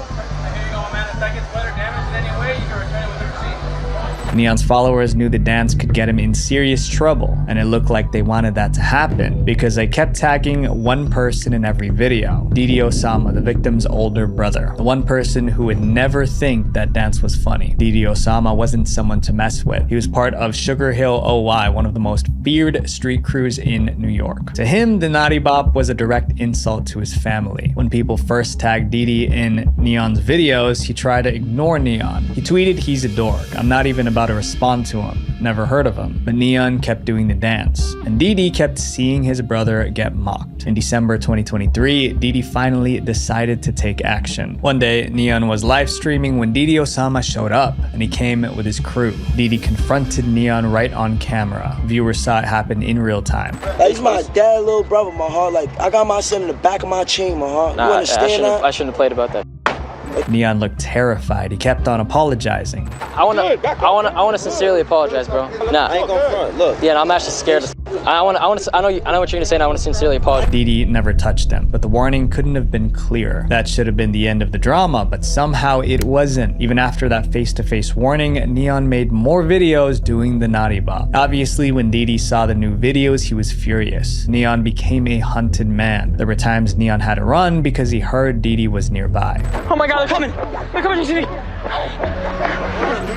Neon's followers knew the dance could get him in serious trouble, and it looked like they wanted that to happen because they kept tagging one person in every video. Didi Osama, the victim's older brother. The one person who would never think that dance was funny. Didi Osama wasn't someone to mess with. He was part of Sugar Hill OY, one of the most feared street crews in New York. To him, the Naughty Bop was a direct insult to his family. When people first tagged Didi in Neon's videos, he tried to ignore Neon. He tweeted, "He's a dork. I'm not even about to respond to him. Never heard of him." But Neon kept doing the dance, and Didi kept seeing his brother get mocked. In December 2023, Didi finally decided to take action. One day, Neon was live streaming when Didi Osama showed up, and he came with his crew. Didi confronted Neon right on camera. Viewers saw it happen in real time.
Like, he's my dad, little brother, my heart. Like, I got my son in the back of my chain, my heart.
Nah,
you understand that?
I shouldn't have played about that.
Neon looked terrified. He kept on apologizing.
I wanna sincerely apologize, bro. Nah.
I ain't gonna front. Look.
Yeah, no, I'm actually scared. I know what you're gonna say, and I want to sincerely apologize.
Dee Dee never touched him, but the warning couldn't have been clearer. That should have been the end of the drama, but somehow it wasn't. Even after that face-to-face warning, Neon made more videos doing the naughty bop. Obviously, when Dee Dee saw the new videos, he was furious. Neon became a hunted man. There were times Neon had to run because he heard Dee Dee was nearby.
Oh my God, they're coming! They're coming to see me!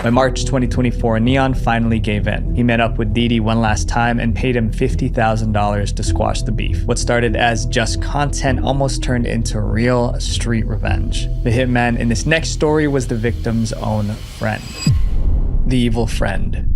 By March 2024, Neon finally gave in. He met up with Dee Dee one last time and paid him $50,000 to squash the beef. What started as just content almost turned into real street revenge. The hitman in this next story was the victim's own friend. The evil friend.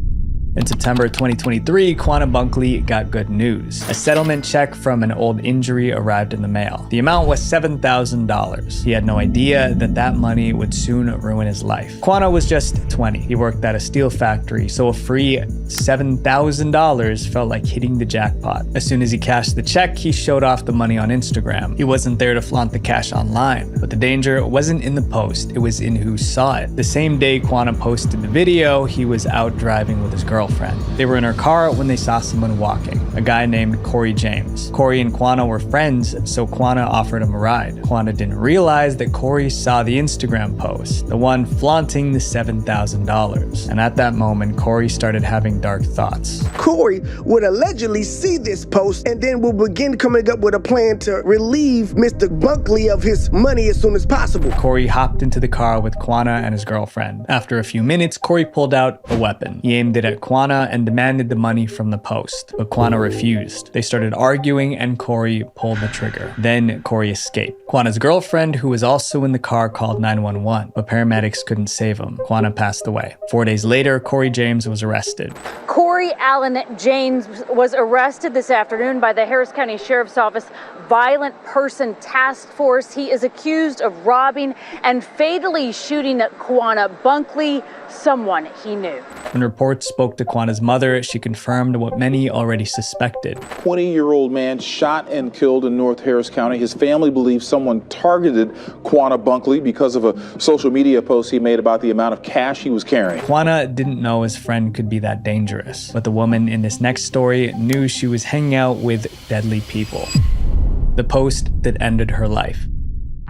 In September 2023, Quanah Bunkley got good news. A settlement check from an old injury arrived in the mail. The amount was $7,000. He had no idea that that money would soon ruin his life. Quanah was just 20. He worked at a steel factory, so a free $7,000 felt like hitting the jackpot. As soon as he cashed the check, he showed off the money on Instagram. He wasn't there to flaunt the cash online, but the danger wasn't in the post, it was in who saw it. The same day Quanah posted the video, he was out driving with his girlfriend. They were in her car when they saw someone walking, a guy named Corey James. Corey and Quanah were friends, so Quanah offered him a ride. Quanah didn't realize that Corey saw the Instagram post, the one flaunting the $7,000. And at that moment, Corey started having dark thoughts.
Corey would allegedly see this post and then will begin coming up with a plan to relieve Mr. Bunkley of his money as soon as possible.
Corey hopped into the car with Quanah and his girlfriend. After a few minutes, Corey pulled out a weapon. He aimed it at Quanah and demanded the money from the post, but Quanah refused. They started arguing and Corey pulled the trigger. Then Corey escaped. Quanah's girlfriend, who was also in the car, called 911, but paramedics couldn't save him. Quanah passed away. 4 days later, Corey James was arrested.
Corey Allen James was arrested this afternoon by the Harris County Sheriff's Office Violent Person Task Force. He is accused of robbing and fatally shooting Quanah Bunkley, someone he knew.
When reports spoke to Quanah's mother, she confirmed what many already suspected.
20-year-old man shot and killed in North Harris County. His family believes someone targeted Quanah Bunkley because of a social media post he made about the amount of cash he was carrying.
Quanah didn't know his friend could be that dangerous, but the woman in this next story knew she was hanging out with deadly people. The post that ended her life.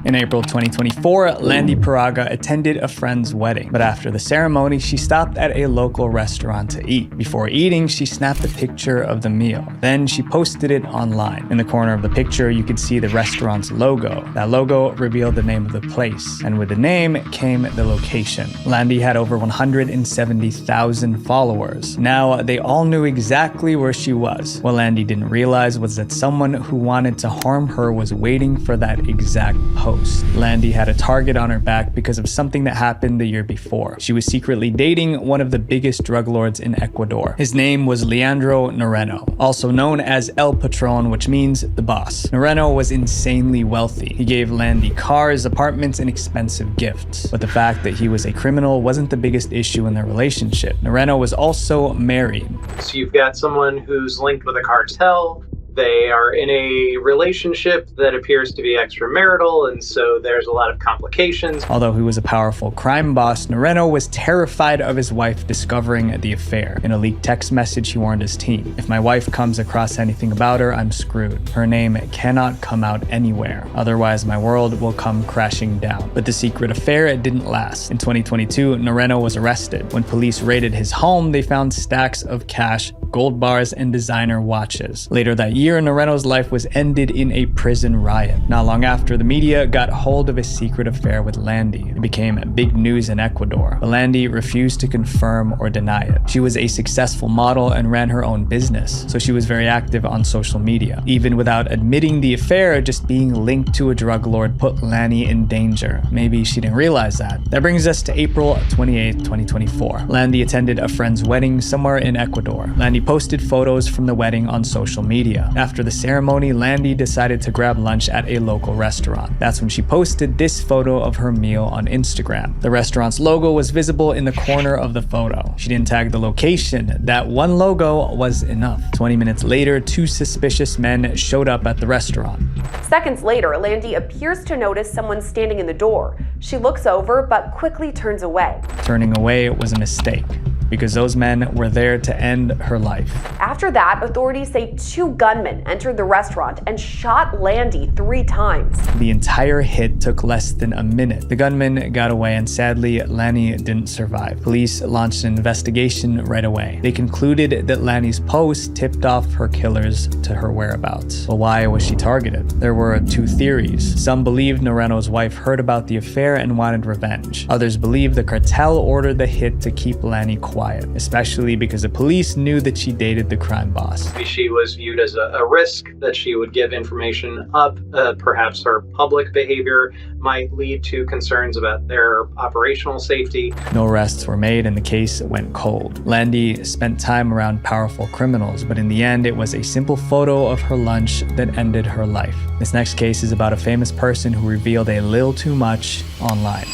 In April 2024, Landy Paraga attended a friend's wedding, but after the ceremony, she stopped at a local restaurant to eat. Before eating, she snapped a picture of the meal. Then she posted it online. In the corner of the picture, you could see the restaurant's logo. That logo revealed the name of the place, and with the name came the location. Landy had over 170,000 followers. Now, they all knew exactly where she was. What Landy didn't realize was that someone who wanted to harm her was waiting for that exact post. Landy had a target on her back because of something that happened the year before. She was secretly dating one of the biggest drug lords in Ecuador. His name was Leandro Noreno, also known as El Patron, which means the boss. Noreno was insanely wealthy. He gave Landy cars, apartments, and expensive gifts. But the fact that he was a criminal wasn't the biggest issue in their relationship. Noreno was also married.
So you've got someone who's linked with a cartel. They are in a relationship that appears to be extramarital, and so there's a lot of complications.
Although he was a powerful crime boss, Noreno was terrified of his wife discovering the affair. In a leaked text message, he warned his team, "If my wife comes across anything about her, I'm screwed. Her name cannot come out anywhere. Otherwise, my world will come crashing down." But the secret affair didn't last. In 2022, Noreno was arrested. When police raided his home, they found stacks of cash, gold bars, and designer watches. Later that year, Noreno's life was ended in a prison riot. Not long after, the media got hold of his secret affair with Landy. It became big news in Ecuador, but Landy refused to confirm or deny it. She was a successful model and ran her own business, so she was very active on social media. Even without admitting the affair, just being linked to a drug lord put Landy in danger. Maybe she didn't realize that. That brings us to April 28, 2024. Landy attended a friend's wedding somewhere in Ecuador. Landy posted photos from the wedding on social media. After the ceremony, Landy decided to grab lunch at a local restaurant. That's when she posted this photo of her meal on Instagram. The restaurant's logo was visible in the corner of the photo. She didn't tag the location. That one logo was enough. 20 minutes later, two suspicious men showed up at the restaurant.
Seconds later, Landy appears to notice someone standing in the door. She looks over, but quickly turns away.
Turning away was a mistake. because those men were there to end her life.
After that, authorities say 2 gunmen entered the restaurant and shot Landy 3 times.
The entire hit took less than a minute. The gunman got away, and sadly, Lanny didn't survive. Police launched an investigation right away. They concluded that Lanny's post tipped off her killers to her whereabouts. But why was she targeted? There were 2 theories. Some believed Noreno's wife heard about the affair and wanted revenge. Others believed the cartel ordered the hit to keep Lanny quiet, especially because the police knew that she dated the crime boss.
She was viewed as a risk, that she would give information up. Perhaps her public behavior might lead to concerns about their operational safety.
No arrests were made and the case went cold. Landy spent time around powerful criminals, but in the end, it was a simple photo of her lunch that ended her life. This next case is about a famous person who revealed a little too much online.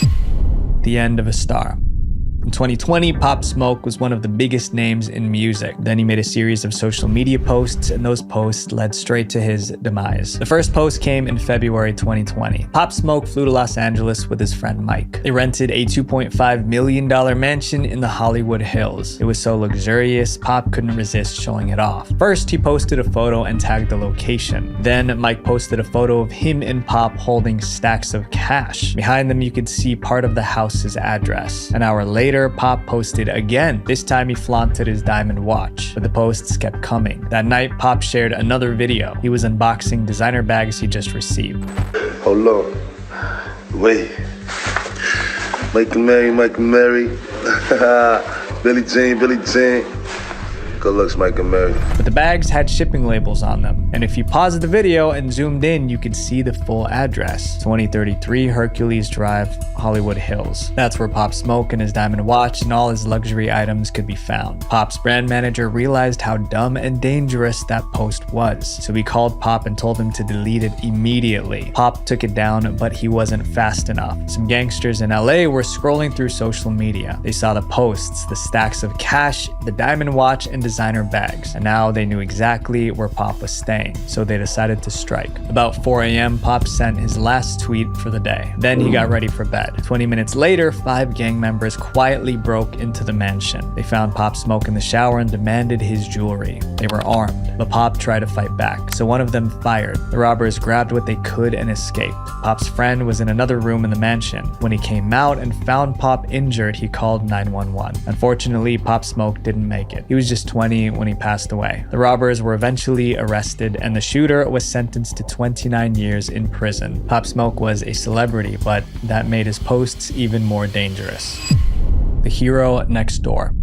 The end of a star. In 2020, Pop Smoke was one of the biggest names in music. Then he made a series of social media posts, and those posts led straight to his demise. The first post came in February 2020. Pop Smoke flew to Los Angeles with his friend Mike. They rented a $2.5 million mansion in the Hollywood Hills. It was so luxurious, Pop couldn't resist showing it off. First, he posted a photo and tagged the location. Then, Mike posted a photo of him and Pop holding stacks of cash. Behind them, you could see part of the house's address. An hour later, Pop posted again. This time he flaunted his diamond watch, but the posts kept coming. That night, Pop shared another video. He was unboxing designer bags he just received.
Hold on. Wait. Mike and Mary. Billie Jean. Good looks, Mike and Mary.
But the bags had shipping labels on them, and if you paused the video and zoomed in, you could see the full address: 2033 Hercules Drive, Hollywood Hills. That's where Pop Smoke and his diamond watch and all his luxury items could be found. Pop's brand manager realized how dumb and dangerous that post was, so he called Pop and told him to delete it immediately. Pop took it down, but he wasn't fast enough. Some gangsters in LA were scrolling through social media. They saw the posts, the stacks of cash, the diamond watch, and designer bags, and now they knew exactly where Pop was staying, so they decided to strike. About 4 a.m., Pop sent his last tweet for the day. Then he got ready for bed. 20 minutes later, 5 gang members quietly broke into the mansion. They found Pop Smoke in the shower and demanded his jewelry. They were armed, but Pop tried to fight back, so one of them fired. The robbers grabbed what they could and escaped. Pop's friend was in another room in the mansion. When he came out and found Pop injured, he called 911. Unfortunately, Pop Smoke didn't make it. He was just 20 when he passed away. The robbers were eventually arrested, and the shooter was sentenced to 29 years in prison. Pop Smoke was a celebrity, but that made his posts even more dangerous. The hero next door.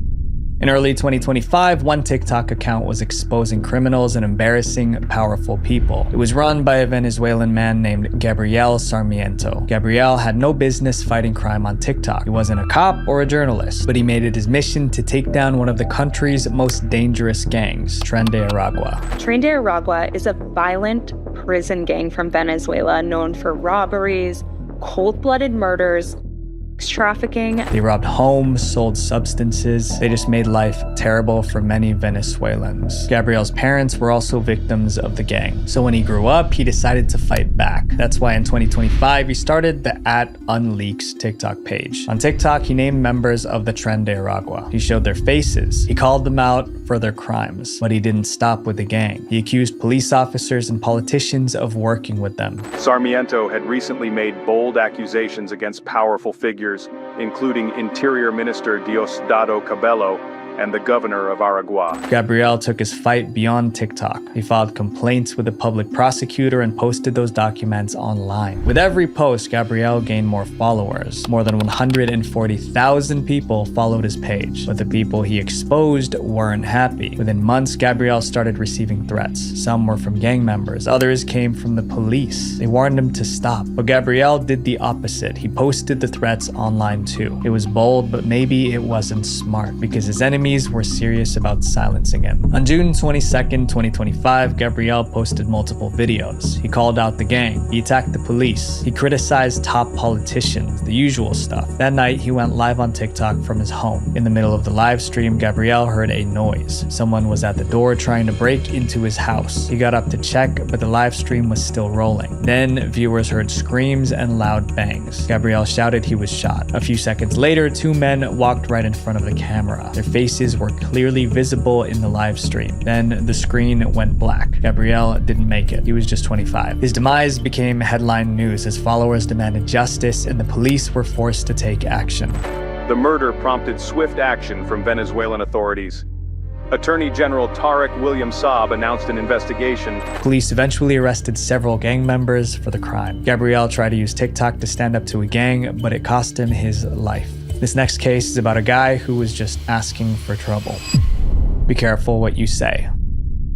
In early 2025, one TikTok account was exposing criminals and embarrassing powerful people. It was run by a Venezuelan man named Gabriel Sarmiento. Gabriel had no business fighting crime on TikTok. He wasn't a cop or a journalist, but he made it his mission to take down one of the country's most dangerous gangs, Tren de Aragua.
Tren de Aragua is a violent prison gang from Venezuela known for robberies, cold-blooded murders, trafficking.
They robbed homes, sold substances. They just made life terrible for many Venezuelans. Gabriel's parents were also victims of the gang. So when he grew up, he decided to fight back. That's why in 2025, he started the @Unleaks TikTok page. On TikTok, he named members of the Tren de Aragua. He showed their faces. He called them out for their crimes, but he didn't stop with the gang. He accused police officers and politicians of working with them.
Sarmiento had recently made bold accusations against powerful figures, including Interior Minister Diosdado Cabello and the governor of Aragua.
Gabriel took his fight beyond TikTok. He filed complaints with the public prosecutor and posted those documents online. With every post, Gabriel gained more followers. More than 140,000 people followed his page, but the people he exposed weren't happy. Within months, Gabriel started receiving threats. Some were from gang members, others came from the police. They warned him to stop, but Gabriel did the opposite. He posted the threats online too. It was bold, but maybe it wasn't smart, because his enemies enemies were serious about silencing him. On June 22nd, 2025, Gabriel posted multiple videos. He called out the gang. He attacked the police. He criticized top politicians, the usual stuff. That night, he went live on TikTok from his home. In the middle of the live stream, Gabriel heard a noise. Someone was at the door trying to break into his house. He got up to check, but the live stream was still rolling. Then, viewers heard screams and loud bangs. Gabriel shouted he was shot. A few seconds later, two men walked right in front of the camera. Their faces were clearly visible in the live stream. Then, the screen went black. Gabriel didn't make it. He was just 25. His demise became headline news as followers demanded justice and the police were forced to take action.
The murder prompted swift action from Venezuelan authorities. Attorney General Tarek William Saab announced an investigation.
Police eventually arrested several gang members for the crime. Gabriel tried to use TikTok to stand up to a gang, but it cost him his life. This next case is about a guy who was just asking for trouble. Be careful what you say.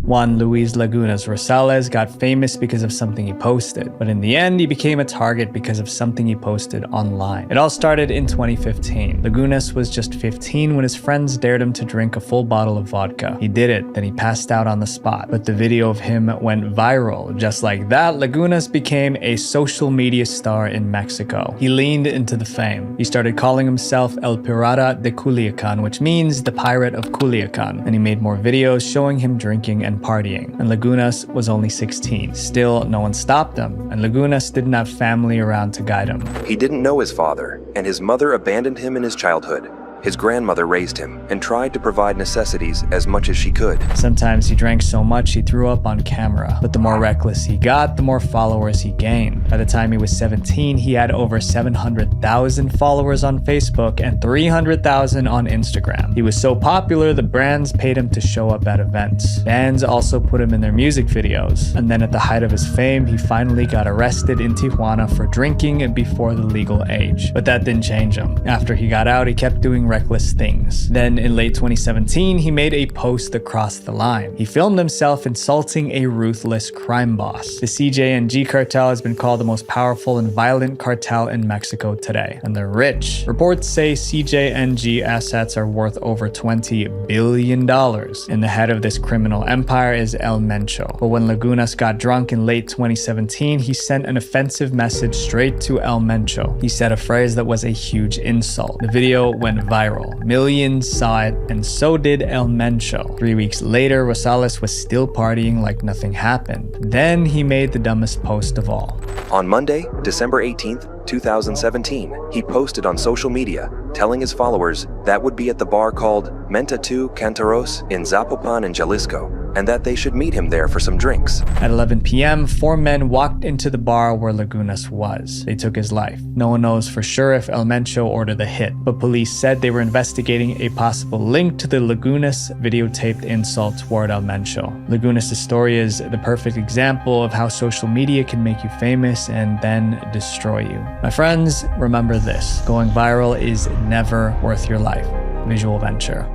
Juan Luis Lagunas Rosales got famous because of something he posted, but in the end, he became a target because of something he posted online. It all started in 2015. Lagunas was just 15 when his friends dared him to drink a full bottle of vodka. He did it, then he passed out on the spot, but the video of him went viral. Just like that, Lagunas became a social media star in Mexico. He leaned into the fame. He started calling himself El Pirata de Culiacan, which means the pirate of Culiacan, and he made more videos showing him drinking and partying, and Lagunas was only 16. Still, no one stopped him, and Lagunas didn't have family around to guide him.
He didn't know his father, and his mother abandoned him in his childhood. His grandmother raised him and tried to provide necessities as much as she could.
Sometimes he drank so much he threw up on camera, but the more reckless he got, the more followers he gained. By the time he was 17, he had over 700,000 followers on Facebook and 300,000 on Instagram. He was so popular, the brands paid him to show up at events. Bands also put him in their music videos. And then at the height of his fame, he finally got arrested in Tijuana for drinking before the legal age. But that didn't change him. After he got out, he kept doing reckless things. Then in late 2017, he made a post that crossed the line. He filmed himself insulting a ruthless crime boss. The CJNG cartel has been called the most powerful and violent cartel in Mexico today, and they're rich. Reports say CJNG assets are worth over $20 billion, and the head of this criminal empire is El Mencho. But when Lagunas got drunk in late 2017, he sent an offensive message straight to El Mencho. He said a phrase that was a huge insult. The video went viral. Millions saw it, and so did El Mencho. 3 weeks later, Rosales was still partying like nothing happened. Then he made the dumbest post of all.
On Monday, December 18th, 2017, he posted on social media telling his followers that would be at the bar called Menta 2 Cantaros in Zapopan in Jalisco, and that they should meet him there for some drinks.
At 11 p.m., 4 men walked into the bar where Lagunas was. They took his life. No one knows for sure if El Mencho ordered the hit, but police said they were investigating a possible link to the Lagunas videotaped insult toward El Mencho. Lagunas' story is the perfect example of how social media can make you famous and then destroy you. My friends, remember this: going viral is never worth your life. Visual Venture.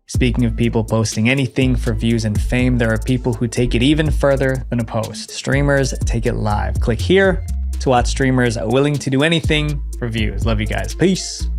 Speaking of people posting anything for views and fame, there are people who take it even further than a post. Streamers take it live. Click here to watch streamers willing to do anything for views. Love you guys. Peace.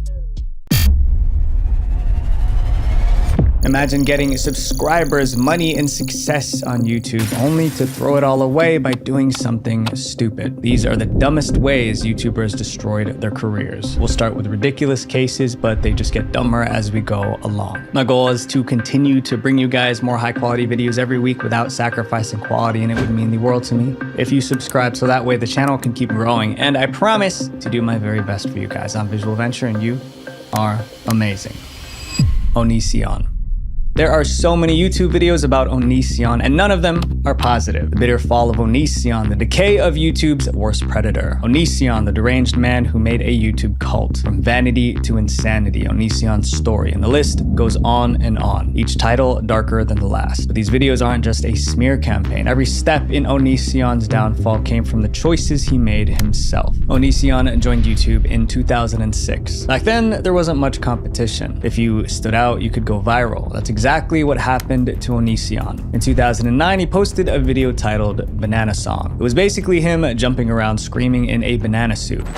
Imagine getting subscribers, money, and success on YouTube only to throw it all away by doing something stupid. These are the dumbest ways YouTubers destroyed their careers. We'll start with ridiculous cases, but they just get dumber as we go along. My goal is to continue to bring you guys more high quality videos every week without sacrificing quality, and it would mean the world to me if you subscribe, so that way the channel can keep growing. And I promise to do my very best for you guys. I'm Visual Venture, and you are amazing. Onision. There are so many YouTube videos about Onision, and none of them are positive. The bitter fall of Onision, the decay of YouTube's worst predator. Onision, the deranged man who made a YouTube cult. From vanity to insanity, Onision's story, and the list goes on and on. Each title darker than the last. But these videos aren't just a smear campaign. Every step in Onision's downfall came from the choices he made himself. Onision joined YouTube in 2006. Back then, there wasn't much competition. If you stood out, you could go viral. That's exactly what happened to Onision. In 2009, he posted a video titled Banana Song. It was basically him jumping around screaming in a banana suit.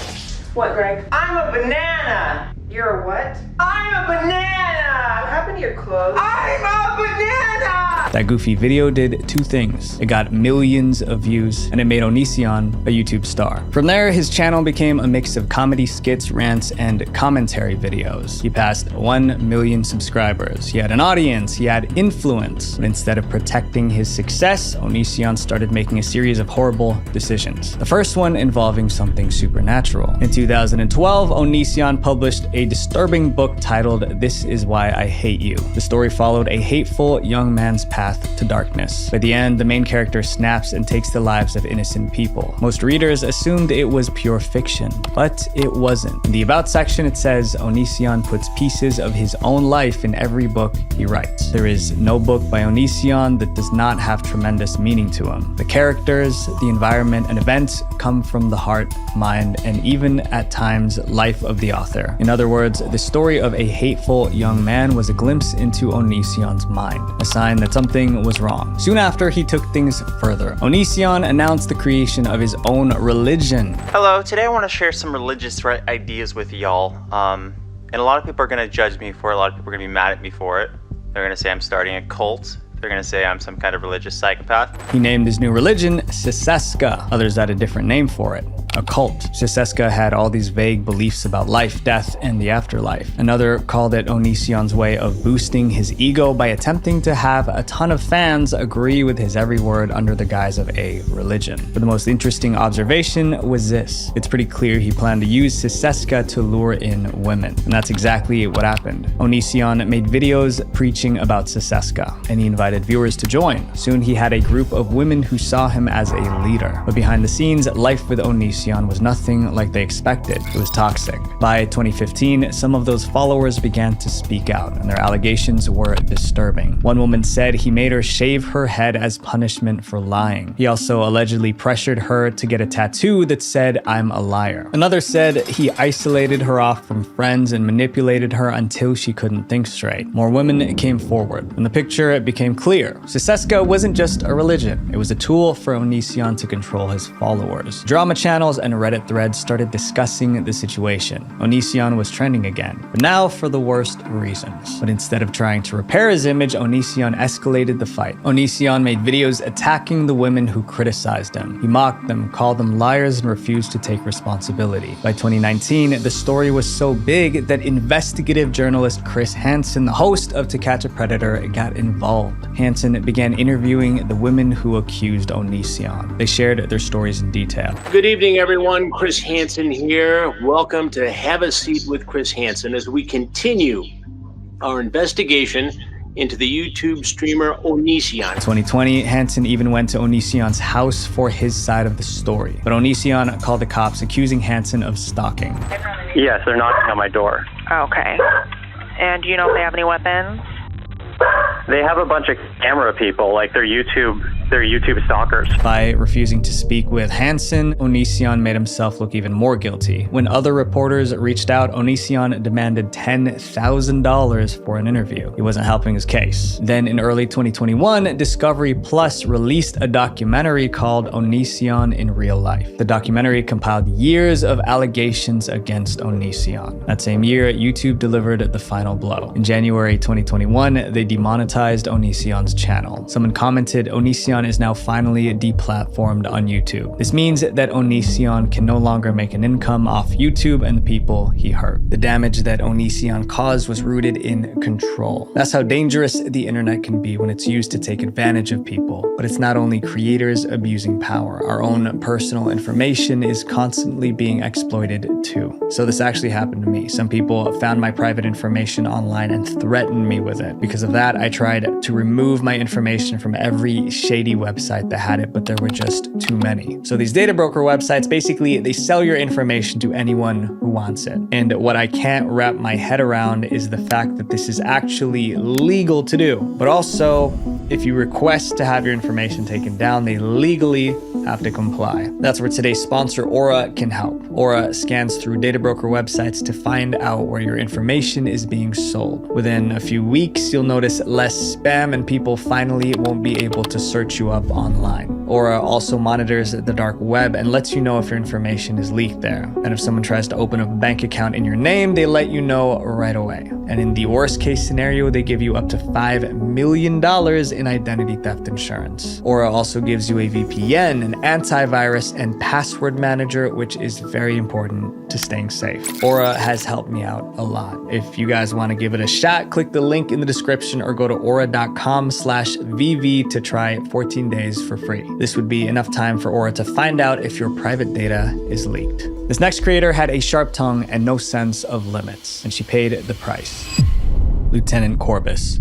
What, Greg? I'm a banana!
You're a what? I'm a banana! What happened to your clothes? I'm a banana!
That goofy video did two things. It got millions of views, and it made Onision a YouTube star. From there, his channel became a mix of comedy skits, rants, and commentary videos. He passed 1 million subscribers. He had an audience, he had influence. But instead of protecting his success, Onision started making a series of horrible decisions. The first one involving something supernatural. In 2012, Onision published a disturbing book titled This Is Why I Hate You. The story followed a hateful young man's path to darkness. By the end, the main character snaps and takes the lives of innocent people. Most readers assumed it was pure fiction, but it wasn't. In the About section, it says Onision puts pieces of his own life in every book he writes. There is no book by Onision that does not have tremendous meaning to him. The characters, the environment, and events come from the heart, mind, and even at times, life of the author. In other words, the story of a hateful young man was a glimpse into Onision's mind, a sign that something was wrong. Soon after, he took things further. Onision announced the creation of his own religion.
Hello, today I want to share some religious ideas with y'all. And a lot of people are going to judge me for it. A lot of people are going to be mad at me for it. They're going to say I'm starting a cult. They're going to say I'm some kind of religious psychopath.
He named his new religion Seseska. Others had a different name for it. A cult. Seseska had all these vague beliefs about life, death, and the afterlife. Another called it Onision's way of boosting his ego by attempting to have a ton of fans agree with his every word under the guise of a religion. But the most interesting observation was this. It's pretty clear he planned to use Seseska to lure in women. And that's exactly what happened. Onision made videos preaching about Seseska, and he invited viewers to join. Soon he had a group of women who saw him as a leader. But behind the scenes, life with Onision was nothing like they expected. It was toxic. By 2015, some of those followers began to speak out, and their allegations were disturbing. One woman said he made her shave her head as punishment for lying. He also allegedly pressured her to get a tattoo that said, "I'm a liar." Another said he isolated her off from friends and manipulated her until she couldn't think straight. More women came forward, and the picture became clear. Seseska wasn't just a religion. It was a tool for Onision to control his followers. Drama channels and Reddit threads started discussing the situation. Onision was trending again, but now for the worst reasons. But instead of trying to repair his image, Onision escalated the fight. Onision made videos attacking the women who criticized him. He mocked them, called them liars, and refused to take responsibility. By 2019, the story was so big that investigative journalist Chris Hansen, the host of To Catch a Predator, got involved. Hansen began interviewing the women who accused Onision. They shared their stories in detail.
Good evening, everyone. Chris Hansen here. Welcome to Have a Seat with Chris Hansen as we continue our investigation into the YouTube streamer Onision.
In 2020, Hansen even went to Onision's house for his side of the story. But Onision called the cops, accusing Hansen of stalking.
Yes, they're knocking on my door.
Okay. And do you know if they have any weapons?
They have a bunch of camera people, like they're YouTube stalkers.
By refusing to speak with Hansen, Onision made himself look even more guilty. When other reporters reached out, Onision demanded $10,000 for an interview. He wasn't helping his case. Then in early 2021, Discovery Plus released a documentary called Onision in Real Life. The documentary compiled years of allegations against Onision. That same year, YouTube delivered the final blow. In January 2021, they demonetized Onision's channel. Someone commented, Onision is now finally deplatformed on YouTube. This means that Onision can no longer make an income off YouTube and the people he hurt. The damage that Onision caused was rooted in control. That's how dangerous the internet can be when it's used to take advantage of people. But it's not only creators abusing power. Our own personal information is constantly being exploited too. So this actually happened to me. Some people found my private information online and threatened me with it. Because of that, I tried to remove my information from every shady website that had it, but there were just too many. So these data broker websites, basically, they sell your information to anyone who wants it. And what I can't wrap my head around is the fact that this is actually legal to do. But also, if you request to have your information taken down, they legally have to comply. That's where today's sponsor, Aura, can help. Aura scans through data broker websites to find out where your information is being sold. Within a few weeks, you'll notice less spam and people finally won't be able to search you up online. Aura also monitors the dark web and lets you know if your information is leaked there. And if someone tries to open up a bank account in your name, they let you know right away. And in the worst case scenario, they give you up to $5 million in identity theft insurance. Aura also gives you a VPN, an antivirus, and password manager, which is very important to staying safe. Aura has helped me out a lot. If you guys want to give it a shot, click the link in the description or go to aura.com/VV to try 14 days for free. This would be enough time for Aura to find out if your private data is leaked. This next creator had a sharp tongue and no sense of limits, and she paid the price. Lieutenant Corbus.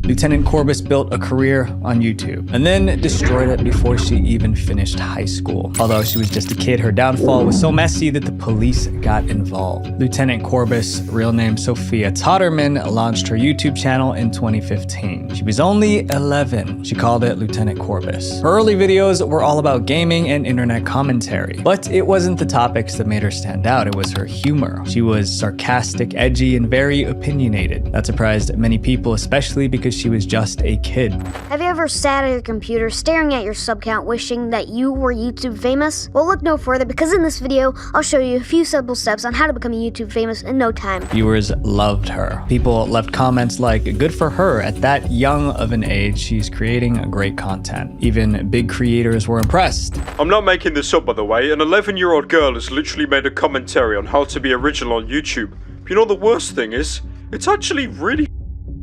Lieutenant Corbus built a career on YouTube and then destroyed it before she even finished high school. Although she was just a kid, her downfall was so messy that the police got involved. Lieutenant Corbus, real name Sophia Totterman, launched her YouTube channel in 2015. She was only 11. She called it Lieutenant Corbus. Her early videos were all about gaming and internet commentary, but it wasn't the topics that made her stand out, it was her humor. She was sarcastic, edgy, and very opinionated. That surprised many people, especially because she was just a kid.
Have you ever sat at your computer staring at your sub count wishing that you were YouTube famous? Well, look no further, because in this video, I'll show you a few simple steps on how to become a YouTube famous in no time.
Viewers loved her. People left comments like, good for her, at that young of an age, she's creating great content. Even big creators were impressed.
I'm not making this up, by the way. An 11-year-old girl has literally made a commentary on how to be original on YouTube. But you know the worst thing is, it's actually really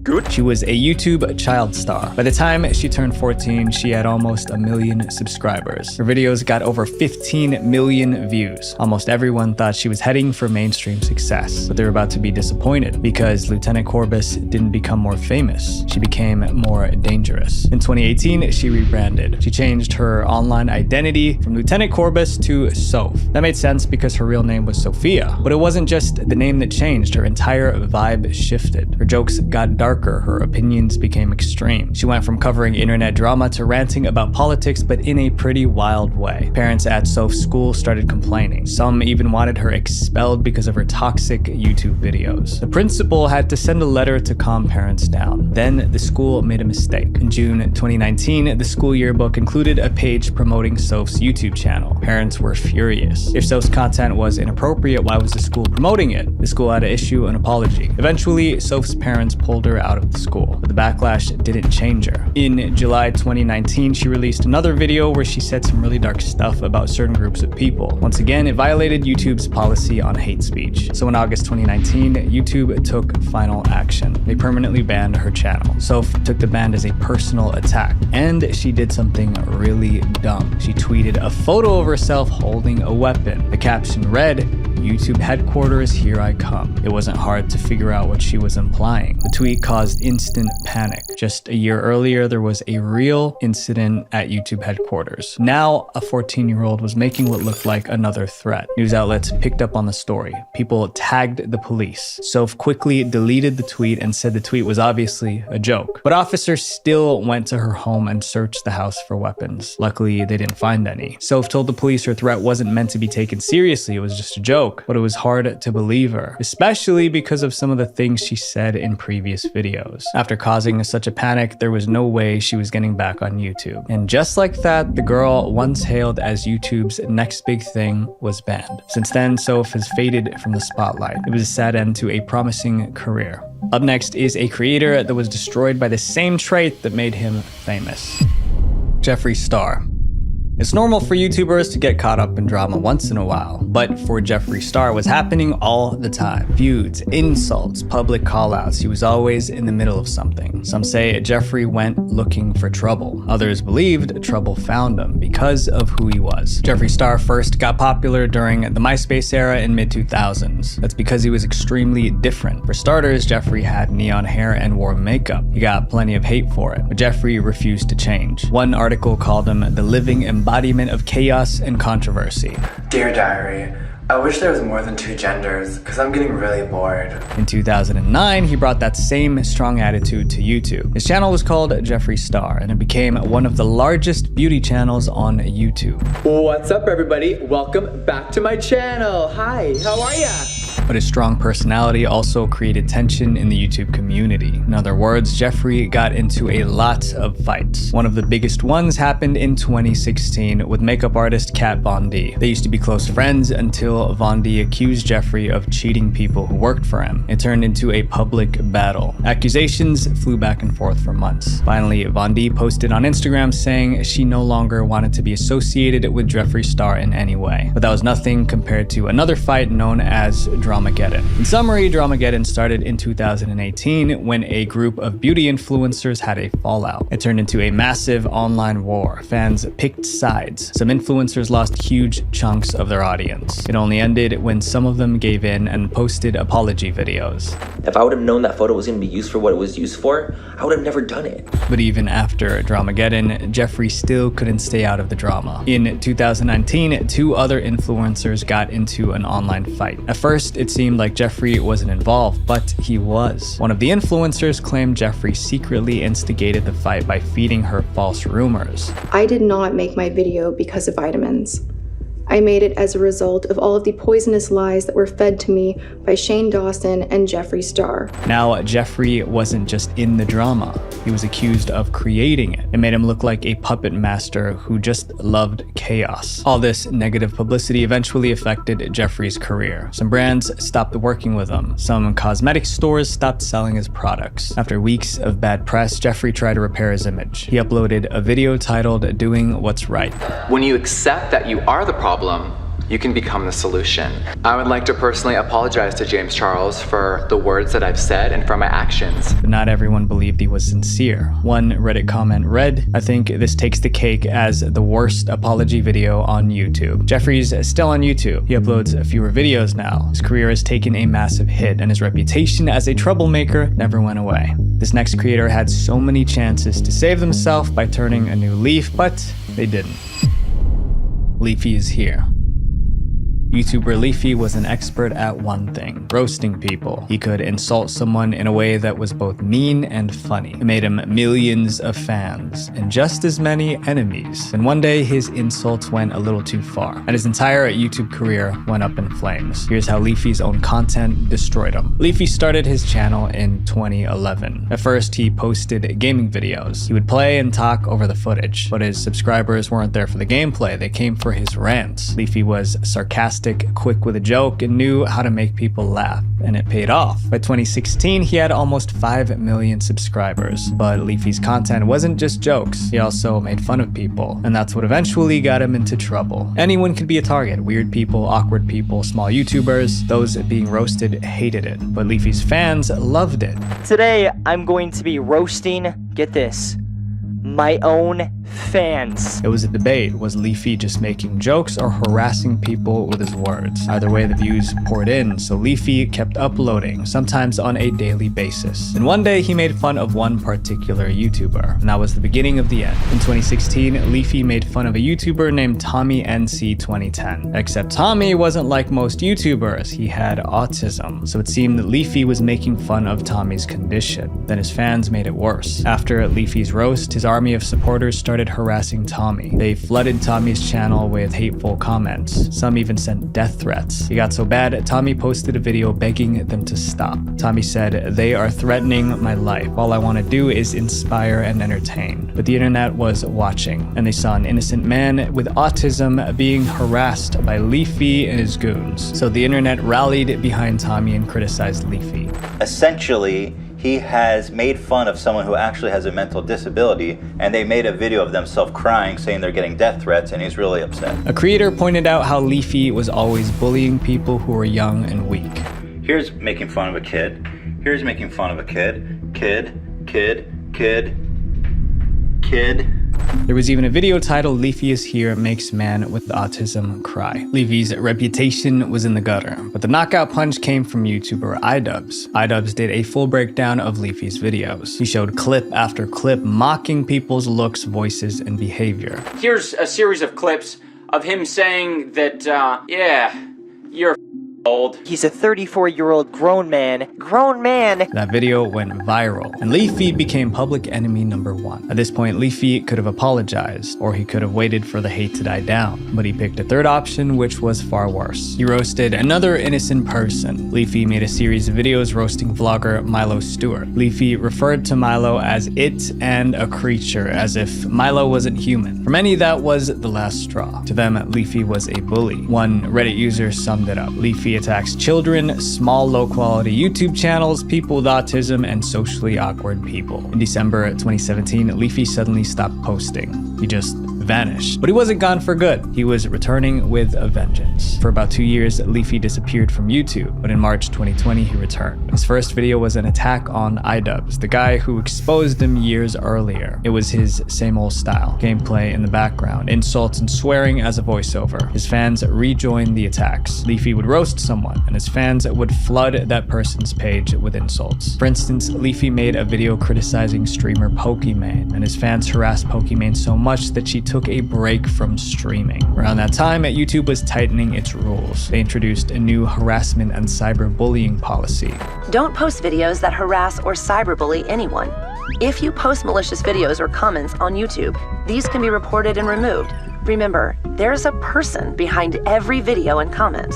good.
She was a YouTube child star. By the time she turned 14, she had almost 1 million subscribers. Her videos got over 15 million views. Almost everyone thought she was heading for mainstream success, but they were about to be disappointed because Lieutenant Corbus didn't become more famous. She became more dangerous. In 2018, she rebranded. She changed her online identity from Lieutenant Corbus to Soph. That made sense because her real name was Sophia, but it wasn't just the name that changed. Her entire vibe shifted. Her jokes got darker. Her opinions became extreme. She went from covering internet drama to ranting about politics, but in a pretty wild way. Parents at Soph's school started complaining. Some even wanted her expelled because of her toxic YouTube videos. The principal had to send a letter to calm parents down. Then the school made a mistake. In June 2019, the school yearbook included a page promoting Soph's YouTube channel. Parents were furious. If Soph's content was inappropriate, why was the school promoting it? The school had to issue an apology. Eventually, Soph's parents pulled her out of the school, but the backlash didn't change her. In July 2019, she released another video where she said some really dark stuff about certain groups of people. Once again, it violated YouTube's policy on hate speech. So in August 2019, YouTube took final action. They permanently banned her channel. Soph took the ban as a personal attack, and she did something really dumb. She tweeted a photo of herself holding a weapon. The caption read, "YouTube headquarters, here I come." It wasn't hard to figure out what she was implying. The tweet caused instant panic. Just a year earlier, there was a real incident at YouTube headquarters. Now, a 14-year-old was making what looked like another threat. News outlets picked up on the story. People tagged the police. Soph quickly deleted the tweet and said the tweet was obviously a joke. But officers still went to her home and searched the house for weapons. Luckily, they didn't find any. Soph told the police her threat wasn't meant to be taken seriously, it was just a joke. But it was hard to believe her, especially because of some of the things she said in previous videos. After causing such a panic, there was no way she was getting back on YouTube. And just like that, the girl once hailed as YouTube's next big thing was banned. Since then, Soph has faded from the spotlight. It was a sad end to a promising career. Up next is a creator that was destroyed by the same trait that made him famous. Jeffree Star. It's normal for YouTubers to get caught up in drama once in a while, but for Jeffree Star, it was happening all the time. Feuds, insults, public callouts. He was always in the middle of something. Some say Jeffree went looking for trouble. Others believed trouble found him because of who he was. Jeffree Star first got popular during the MySpace era in mid-2000s. That's because he was extremely different. For starters, Jeffree had neon hair and wore makeup. He got plenty of hate for it, but Jeffree refused to change. One article called him the living embodiment of chaos and controversy.
Dear Diary, I wish there was more than 2 genders, because I'm getting really bored.
In 2009, he brought that same strong attitude to YouTube. His channel was called Jeffree Star, and it became one of the largest beauty channels on YouTube.
What's up, everybody? Welcome back to my channel. Hi, how are ya?
But his strong personality also created tension in the YouTube community. In other words, Jeffrey got into a lot of fights. One of the biggest ones happened in 2016 with makeup artist Kat Von D. They used to be close friends until Von D accused Jeffrey of cheating people who worked for him. It turned into a public battle. Accusations flew back and forth for months. Finally, Von D posted on Instagram saying she no longer wanted to be associated with Jeffree Star in any way. But that was nothing compared to another fight known as Dramageddon. In summary, Dramageddon started in 2018 when a group of beauty influencers had a fallout. It turned into a massive online war. Fans picked sides. Some influencers lost huge chunks of their audience. It only ended when some of them gave in and posted apology videos.
If I would have known that photo was going to be used for what it was used for, I would have never done it.
But even after Dramageddon, Jeffrey still couldn't stay out of the drama. In 2019, two other influencers got into an online fight. At first, it seemed like Jeffrey wasn't involved, but he was. One of the influencers claimed Jeffrey secretly instigated the fight by feeding her false rumors.
I did not make my video because of vitamins. I made it as a result of all of the poisonous lies that were fed to me by Shane Dawson and Jeffree Star.
Now, Jeffrey wasn't just in the drama. He was accused of creating it. It made him look like a puppet master who just loved chaos. All this negative publicity eventually affected Jeffrey's career. Some brands stopped working with him. Some cosmetic stores stopped selling his products. After weeks of bad press, Jeffrey tried to repair his image. He uploaded a video titled "Doing What's Right."
When you accept that you are the problem, you can become the solution. I would like to personally apologize to James Charles for the words that I've said and for my actions.
But not everyone believed he was sincere. One Reddit comment read, "I think this takes the cake as the worst apology video on YouTube." Jeffrey's still on YouTube. He uploads fewer videos now. His career has taken a massive hit, and his reputation as a troublemaker never went away. This next creator had so many chances to save themselves by turning a new leaf, but they didn't. Leafy is here. YouTuber Leafy was an expert at one thing: roasting people. He could insult someone in a way that was both mean and funny. It made him millions of fans and just as many enemies. And one day, his insults went a little too far, and his entire YouTube career went up in flames. Here's how Leafy's own content destroyed him. Leafy started his channel in 2011. At first, he posted gaming videos. He would play and talk over the footage, but his subscribers weren't there for the gameplay. They came for his rants. Leafy was sarcastic, quick with a joke, and knew how to make people laugh, and it paid off. By 2016, he had almost 5 million subscribers. But Leafy's content wasn't just jokes. He also made fun of people, and that's what eventually got him into trouble. Anyone could be a target: weird people, awkward people, small YouTubers. Those being roasted hated it, but Leafy's fans loved it.
Today, I'm going to be roasting, get this, my own fans.
It was a debate. Was Leafy just making jokes or harassing people with his words? Either way, the views poured in, so Leafy kept uploading, sometimes on a daily basis. And one day, he made fun of one particular YouTuber, and that was the beginning of the end. In 2016, Leafy made fun of a YouTuber named Tommy NC2010. Except Tommy wasn't like most YouTubers. He had autism, so it seemed that Leafy was making fun of Tommy's condition. Then his fans made it worse. After Leafy's roast, his army of supporters started harassing Tommy. They flooded Tommy's channel with hateful comments. Some even sent death threats. It got so bad, Tommy posted a video begging them to stop. Tommy said, "They are threatening my life. All I want to do is inspire and entertain." But the internet was watching, and they saw an innocent man with autism being harassed by Leafy and his goons. So the internet rallied behind Tommy and criticized Leafy.
Essentially, he has made fun of someone who actually has a mental disability, and they made a video of themselves crying, saying they're getting death threats, and he's really upset.
A creator pointed out how Leafy was always bullying people who were young and weak.
Here's making fun of a kid. Here's making fun of a kid. Kid.
There was even a video titled "Leafy is Here Makes Man with Autism Cry." Leafy's reputation was in the gutter, but the knockout punch came from YouTuber iDubbbz. iDubbbz did a full breakdown of Leafy's videos. He showed clip after clip mocking people's looks, voices, and behavior.
Here's a series of clips of him saying that, yeah, you're
old. He's a 34-year-old grown man. Grown man!
That video went viral, and Leafy became public enemy number 1. At this point, Leafy could have apologized, or he could have waited for the hate to die down, but he picked a third option, which was far worse. He roasted another innocent person. Leafy made a series of videos roasting vlogger Milo Stewart. Leafy referred to Milo as it and a creature, as if Milo wasn't human. For many, that was the last straw. To them, Leafy was a bully. One Reddit user summed it up. Leafy attacks children, small, low-quality YouTube channels, people with autism, and socially awkward people. In December 2017, Leafy suddenly stopped posting. He just vanished. But he wasn't gone for good. He was returning with a vengeance. For about 2 years, Leafy disappeared from YouTube, but in March 2020, he returned. His first video was an attack on iDubbbz, the guy who exposed him years earlier. It was his same old style. Gameplay in the background, insults and swearing as a voiceover. His fans rejoined the attacks. Leafy would roast someone, and his fans would flood that person's page with insults. For instance, Leafy made a video criticizing streamer Pokimane, and his fans harassed Pokimane so much that she took a break from streaming. Around that time, YouTube was tightening its rules. They introduced a new harassment and cyberbullying policy.
Don't post videos that harass or cyberbully anyone. If you post malicious videos or comments on YouTube, these can be reported and removed. Remember, there's a person behind every video and comment.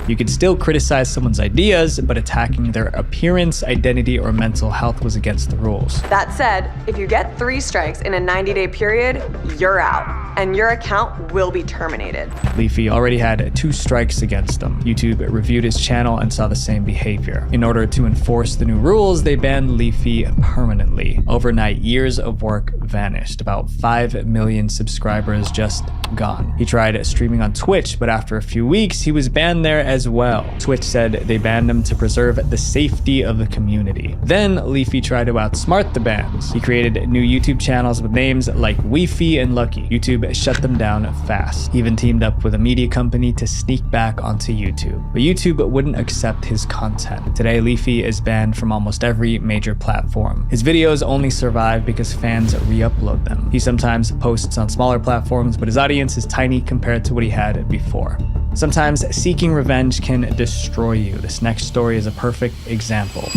You could still criticize someone's ideas, but attacking their appearance, identity, or mental health was against the rules.
That said, if you get 3 strikes in a 90-day period, you're out, and your account will be terminated.
Leafy already had 2 strikes against him. YouTube reviewed his channel and saw the same behavior. In order to enforce the new rules, they banned Leafy permanently. Overnight, years of work vanished. About 5 million subscribers just gone. He tried streaming on Twitch, but after a few weeks, he was banned there as well. Twitch said they banned him to preserve the safety of the community. Then Leafy tried to outsmart the bans. He created new YouTube channels with names like Weefy and Lucky. YouTube shut them down fast. He even teamed up with a media company to sneak back onto YouTube. But YouTube wouldn't accept his content. Today, Leafy is banned from almost every major platform. His videos only survive because fans re-upload them. He sometimes posts on smaller platforms, but his audience is tiny compared to what he had before. Sometimes seeking revenge can destroy you. This next story is a perfect example.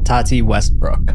Tati Westbrook.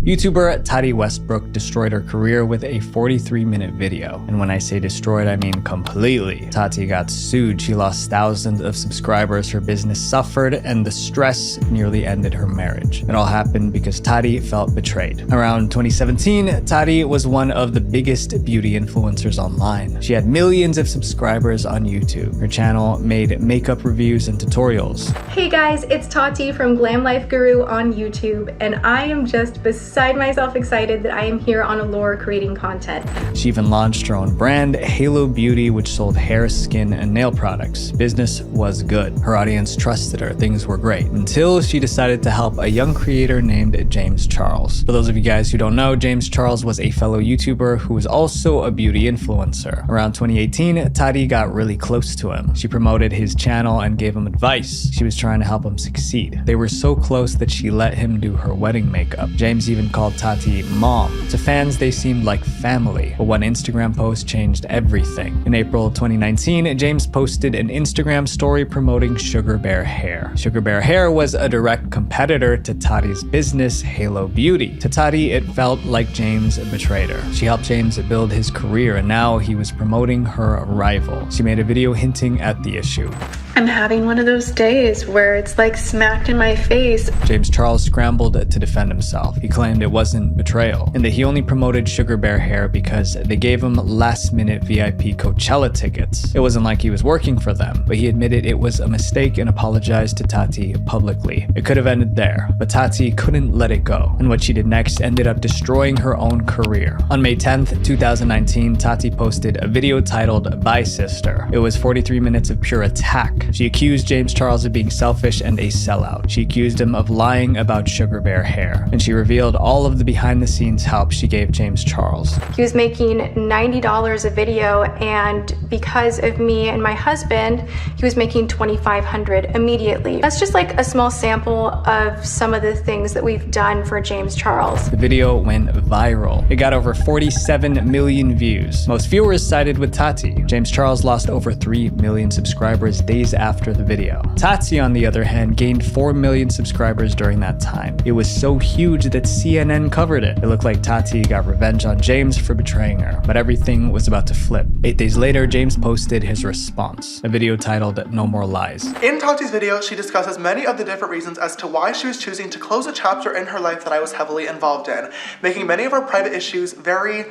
YouTuber Tati Westbrook destroyed her career with a 43-minute video. And when I say destroyed, I mean completely. Tati got sued. She lost thousands of subscribers, her business suffered, and the stress nearly ended her marriage. It all happened because Tati felt betrayed. Around 2017, Tati was one of the biggest beauty influencers online. She had millions of subscribers on YouTube. Her channel made makeup reviews and tutorials.
Hey guys, it's Tati from Glam Life Guru on YouTube, and I am just beside myself excited that I am here on Allure creating content.
She even launched her own brand, Halo Beauty, which sold hair, skin, and nail products. Business was good. Her audience trusted her. Things were great. Until she decided to help a young creator named James Charles. For those of you guys who don't know, James Charles was a fellow YouTuber who was also a beauty influencer. Around 2018, Tati got really close to him. She promoted his channel and gave him advice. She was trying to help him succeed. They were so close that she let him do her wedding makeup. James even called Tati mom. To fans, they seemed like family, but one Instagram post changed everything. In April 2019, James posted an Instagram story promoting Sugar Bear Hair. Sugar Bear Hair was a direct competitor to Tati's business, Halo Beauty. To Tati, it felt like James betrayed her. She helped James build his career, and now he was promoting her rival. She made a video hinting at the issue.
I'm having one of those days where it's like smacked in my face.
James Charles scrambled to defend himself. He claimed it wasn't betrayal, and that he only promoted Sugar Bear Hair because they gave him last-minute VIP Coachella tickets. It wasn't like he was working for them, but he admitted it was a mistake and apologized to Tati publicly. It could have ended there, but Tati couldn't let it go, and what she did next ended up destroying her own career. On May 10th, 2019, Tati posted a video titled Bye Sister. It was 43 minutes of pure attack. She accused James Charles of being selfish and a sellout. She accused him of lying about Sugar Bear Hair, and she revealed all of the behind-the-scenes help she gave James Charles.
He was making $90 a video, and because of me and my husband, he was making $2,500 immediately. That's just like a small sample of some of the things that we've done for James Charles.
The video went viral. It got over 47 million views. Most viewers sided with Tati. James Charles lost over 3 million subscribers days after the video. Tati, on the other hand, gained 4 million subscribers during that time. It was so huge that CNN covered it. It looked like Tati got revenge on James for betraying her, but everything was about to flip. 8 days later, James posted his response, a video titled "No More Lies."
In Tati's video, she discusses many of the different reasons as to why she was choosing to close a chapter in her life that I was heavily involved in, making many of our private issues very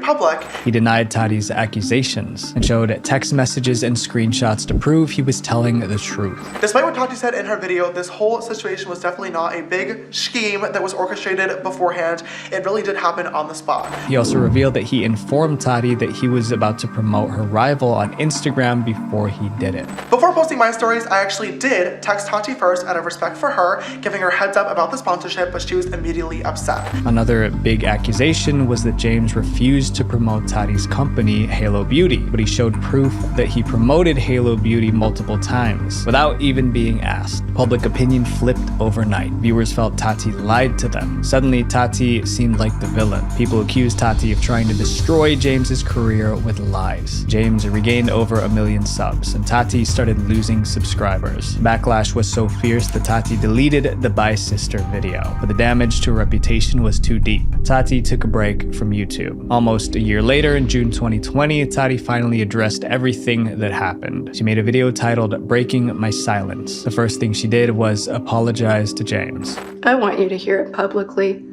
public.
He denied Tati's accusations and showed text messages and screenshots to prove he was telling the truth.
Despite what Tati said in her video, this whole situation was definitely not a big scheme that was orchestrated beforehand. It really did happen on the spot.
He also revealed that he informed Tati that he was about to promote her rival on Instagram before he did it.
Before posting my stories, I actually did text Tati first out of respect for her, giving her heads up about the sponsorship, but she was immediately upset.
Another big accusation was that James refused to promote Tati's company, Halo Beauty, but he showed proof that he promoted Halo Beauty multiple times without even being asked. Public opinion flipped overnight. Viewers felt Tati lied to them. Suddenly, Tati seemed like the villain. People accused Tati of trying to destroy James's career with lies. James regained over 1 million subs, and Tati started losing subscribers. Backlash was so fierce that Tati deleted the Bye Sister video, but the damage to her reputation was too deep. Tati took a break from YouTube. Almost a year later, in June 2020, Tati finally addressed everything that happened. She made a video titled "Breaking My Silence." The first thing she did was apologize to James.
I want you to hear it publicly.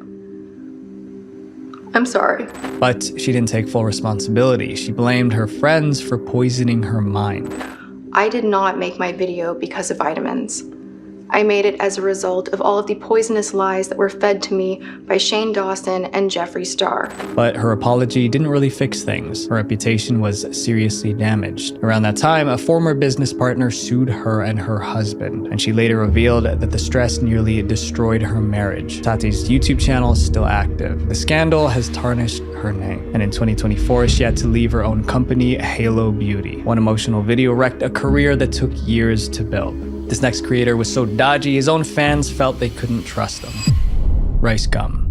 I'm sorry.
But she didn't take full responsibility. She blamed her friends for poisoning her mind.
I did not make my video because of vitamins. I made it as a result of all of the poisonous lies that were fed to me by Shane Dawson and Jeffree Star.
But her apology didn't really fix things. Her reputation was seriously damaged. Around that time, a former business partner sued her and her husband, and she later revealed that the stress nearly destroyed her marriage. Tati's YouTube channel is still active. The scandal has tarnished her name, and in 2024, she had to leave her own company, Halo Beauty. One emotional video wrecked a career that took years to build. This next creator was so dodgy, his own fans felt they couldn't trust him. Rice Gum.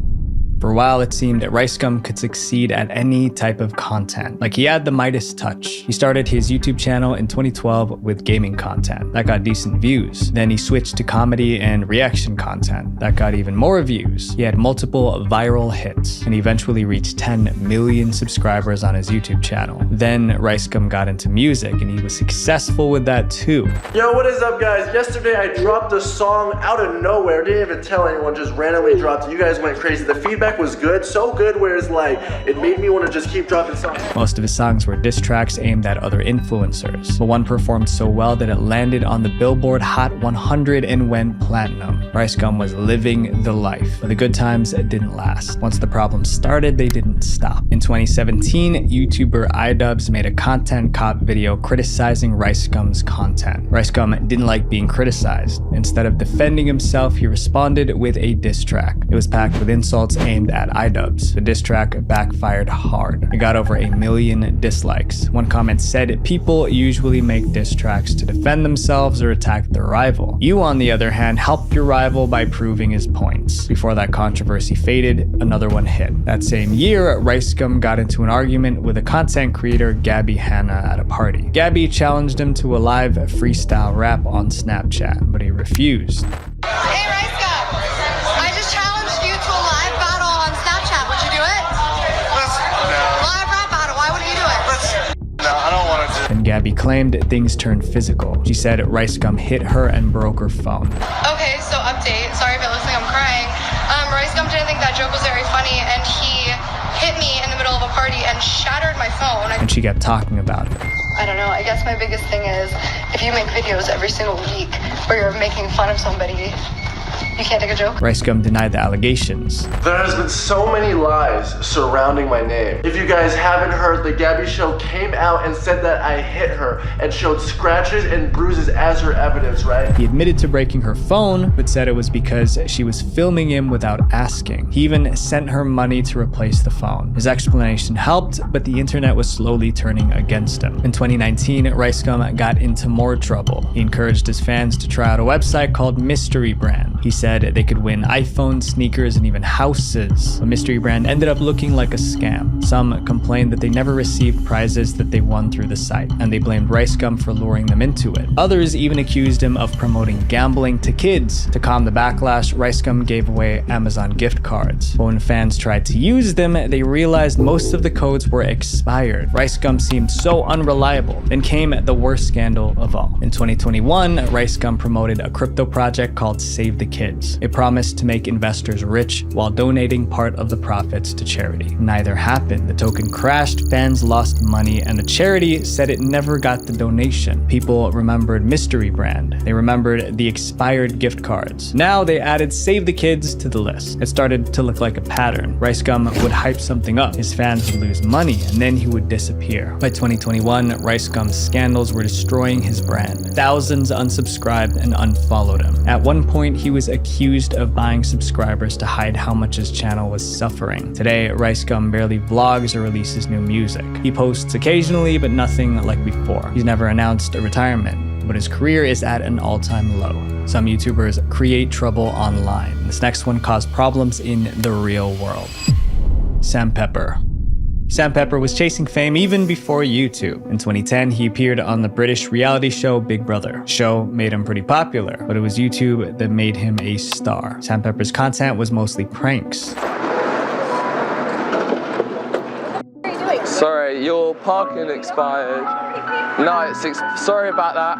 For a while, it seemed that Rice Gum could succeed at any type of content. Like, he had the Midas touch. He started his YouTube channel in 2012 with gaming content. That got decent views. Then he switched to comedy and reaction content. That got even more views. He had multiple viral hits, and he eventually reached 10 million subscribers on his YouTube channel. Then Rice Gum got into music, and he was successful with that too.
Yo, what is up, guys? Yesterday I dropped a song out of nowhere. Didn't even tell anyone, just randomly dropped it. You guys went crazy. The feedback was good, so good where it's like, it made me want to just keep dropping songs.
Most of his songs were diss tracks aimed at other influencers, but one performed so well that it landed on the Billboard Hot 100 and went platinum. Rice Gum was living the life, but the good times didn't last. Once the problems started, they didn't stop. In 2017, YouTuber iDubbbz made a content cop video criticizing Rice Gum's content. Rice Gum didn't like being criticized. Instead of defending himself, he responded with a diss track. It was packed with insults aimed at iDubbbz. The diss track backfired hard. It got over 1 million dislikes. One comment said, "People usually make diss tracks to defend themselves or attack their rival. You, on the other hand, helped your rival by proving his points." Before that controversy faded, another one hit. That same year, Rice Gum got into an argument with a content creator, Gabby Hanna, at a party. Gabby challenged him to a live freestyle rap on Snapchat, but he refused.
Hey Rice Gum, I just challenged you to a live battle on Snapchat. Would you do it? No. Live rap battle, why wouldn't you do it?
No, I don't want to.
And Gabby claimed things turned physical. She said Rice Gum hit her and broke her phone.
Okay, so update. Sorry if it looks like I'm crying. Rice Gum didn't think that joke was very funny, and he hit me in the middle of a party and shattered my phone.
And she kept talking about it.
I don't know, I guess my biggest thing is, if you make videos every single week where you're making fun of somebody, you can't take a joke.
Rice Gum denied the allegations.
There has been so many lies surrounding my name. If you guys haven't heard, the Gabby Show came out and said that I hit her and showed scratches and bruises as her evidence, right?
He admitted to breaking her phone, but said it was because she was filming him without asking. He even sent her money to replace the phone. His explanation helped, but the internet was slowly turning against him. In 2019, Rice Gum got into more trouble. He encouraged his fans to try out a website called Mystery Brand. He said said they could win iPhones, sneakers, and even houses. The mystery brand ended up looking like a scam. Some complained that they never received prizes that they won through the site, and they blamed Rice Gum for luring them into it. Others even accused him of promoting gambling to kids. To calm the backlash, Rice Gum gave away Amazon gift cards. But when fans tried to use them, they realized most of the codes were expired. Rice Gum seemed so unreliable. Then came the worst scandal of all. In 2021, Rice Gum promoted a crypto project called Save the Kids. It promised to make investors rich while donating part of the profits to charity. Neither happened. The token crashed, fans lost money, and the charity said it never got the donation. People remembered mystery brand. They remembered the expired gift cards. Now they added Save the Kids to the list. It started to look like a pattern. Rice Gum would hype something up, his fans would lose money, and then he would disappear. By 2021, Rice Gum's scandals were destroying his brand. Thousands unsubscribed and unfollowed him. At one point, he was accused of buying subscribers to hide how much his channel was suffering. Today, Rice Gum barely vlogs or releases new music. He posts occasionally, but nothing like before. He's never announced a retirement, but his career is at an all-time low. Some YouTubers create trouble online. This next one caused problems in the real world. Sam Pepper. Sam Pepper was chasing fame even before YouTube. In 2010, he appeared on the British reality show Big Brother. The show made him pretty popular, but it was YouTube that made him a star. Sam Pepper's content was mostly pranks.
Sorry, your parking expired. No, sorry about that.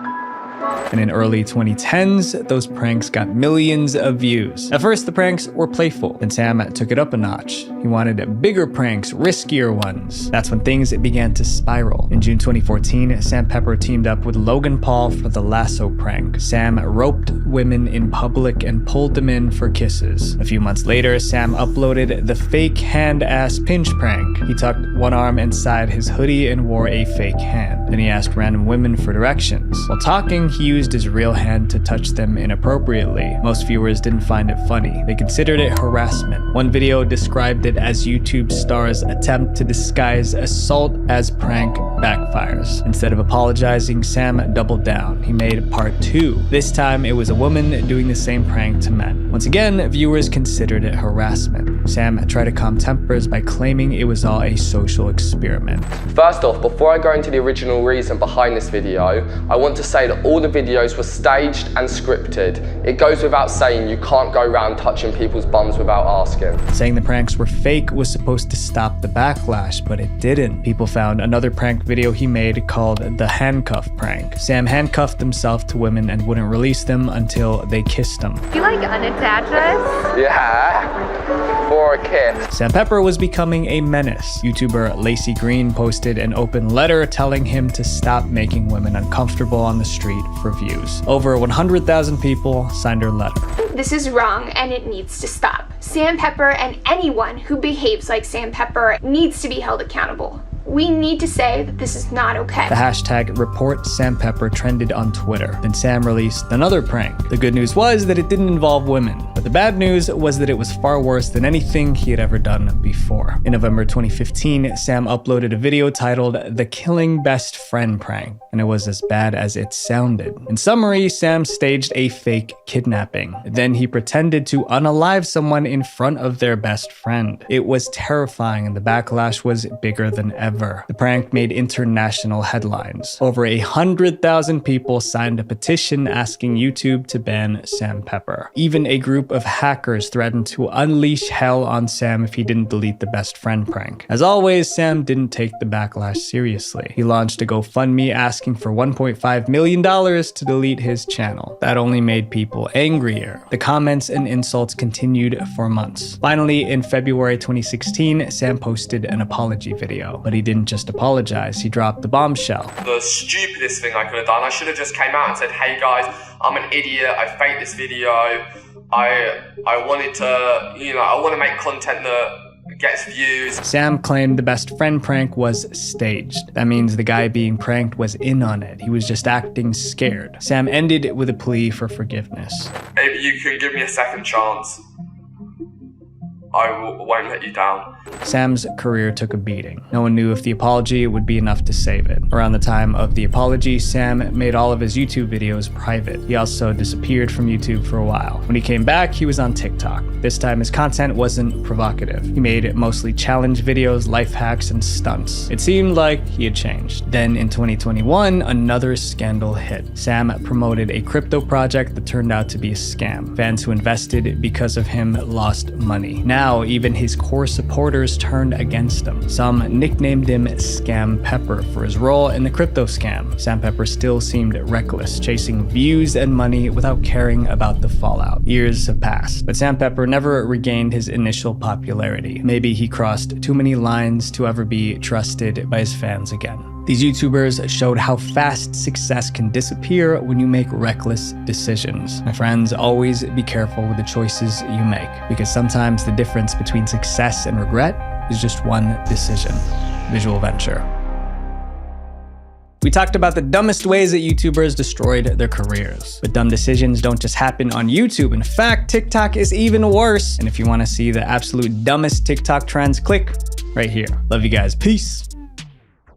And in early 2010s, those pranks got millions of views. At first, the pranks were playful. Then Sam took it up a notch. He wanted bigger pranks, riskier ones. That's when things began to spiral. In June 2014, Sam Pepper teamed up with Logan Paul for the lasso prank. Sam roped women in public and pulled them in for kisses. A few months later, Sam uploaded the fake hand-ass pinch prank. He tucked one arm inside his hoodie and wore a fake hand. Then he asked random women for directions. While talking, he used his real hand to touch them inappropriately. Most viewers didn't find it funny. They considered it harassment. One video described it as YouTube stars' attempt to disguise assault as prank backfires. Instead of apologizing, Sam doubled down. He made part 2. This time, it was a woman doing the same prank to men. Once again, viewers considered it harassment. Sam tried to calm tempers by claiming it was all a social experiment.
First off, before I go into the original reason behind this video, I want to say that all the videos were staged and scripted. It goes without saying you can't go around touching people's bums without asking.
Saying the pranks were fake was supposed to stop the backlash, but it didn't. People found another prank video he made called the handcuff prank. Sam handcuffed himself to women and wouldn't release them until they kissed him.
You like unattach us?
Yeah, for a kiss.
Sam Pepper was becoming a menace. YouTuber Lacey Green posted an open letter telling him to stop making women uncomfortable on the street for views. Over 100,000 people signed her letter.
This is wrong and it needs to stop. Sam Pepper and anyone who behaves like Sam Pepper needs to be held accountable. We need to say that this is not okay.
The hashtag #ReportSamPepper trended on Twitter. Then Sam released another prank. The good news was that it didn't involve women, but the bad news was that it was far worse than anything he had ever done before. In November 2015, Sam uploaded a video titled The Killing Best Friend Prank, and it was as bad as it sounded. In summary, Sam staged a fake kidnapping. Then he pretended to unalive someone in front of their best friend. It was terrifying, and the backlash was bigger than ever. The prank made international headlines. Over 100,000 people signed a petition asking YouTube to ban Sam Pepper. Even a group of hackers threatened to unleash hell on Sam if he didn't delete the best friend prank. As always, Sam didn't take the backlash seriously. He launched a GoFundMe asking for $1.5 million to delete his channel. That only made people angrier. The comments and insults continued for months. Finally, in February 2016, Sam posted an apology video, but he didn't just apologize, he dropped the bombshell.
The stupidest thing I could have done, I should have just came out and said, hey guys, I'm an idiot, I faked this video, I wanted to, I want to make content that gets views.
Sam claimed the best friend prank was staged. That means the guy being pranked was in on it. He was just acting scared. Sam ended it with a plea for forgiveness.
Maybe you can give me a second chance. won't let you down.
Sam's career took a beating. No one knew if the apology would be enough to save it. Around the time of the apology, Sam made all of his YouTube videos private. He also disappeared from YouTube for a while. When he came back, he was on TikTok. This time his content wasn't provocative. He made mostly challenge videos, life hacks, and stunts. It seemed like he had changed. Then in 2021, another scandal hit. Sam promoted a crypto project that turned out to be a scam. Fans who invested because of him lost money. Now, even his core supporters turned against him. Some nicknamed him Scam Pepper for his role in the crypto scam. Sam Pepper still seemed reckless, chasing views and money without caring about the fallout. Years have passed, but Sam Pepper never regained his initial popularity. Maybe he crossed too many lines to ever be trusted by his fans again. These YouTubers showed how fast success can disappear when you make reckless decisions. My friends, always be careful with the choices you make, because sometimes the difference between success and regret is just one decision. Visual Venture. We talked about the dumbest ways that YouTubers destroyed their careers. But dumb decisions don't just happen on YouTube. In fact, TikTok is even worse. And if you want to see the absolute dumbest TikTok trends, click right here. Love you guys. Peace.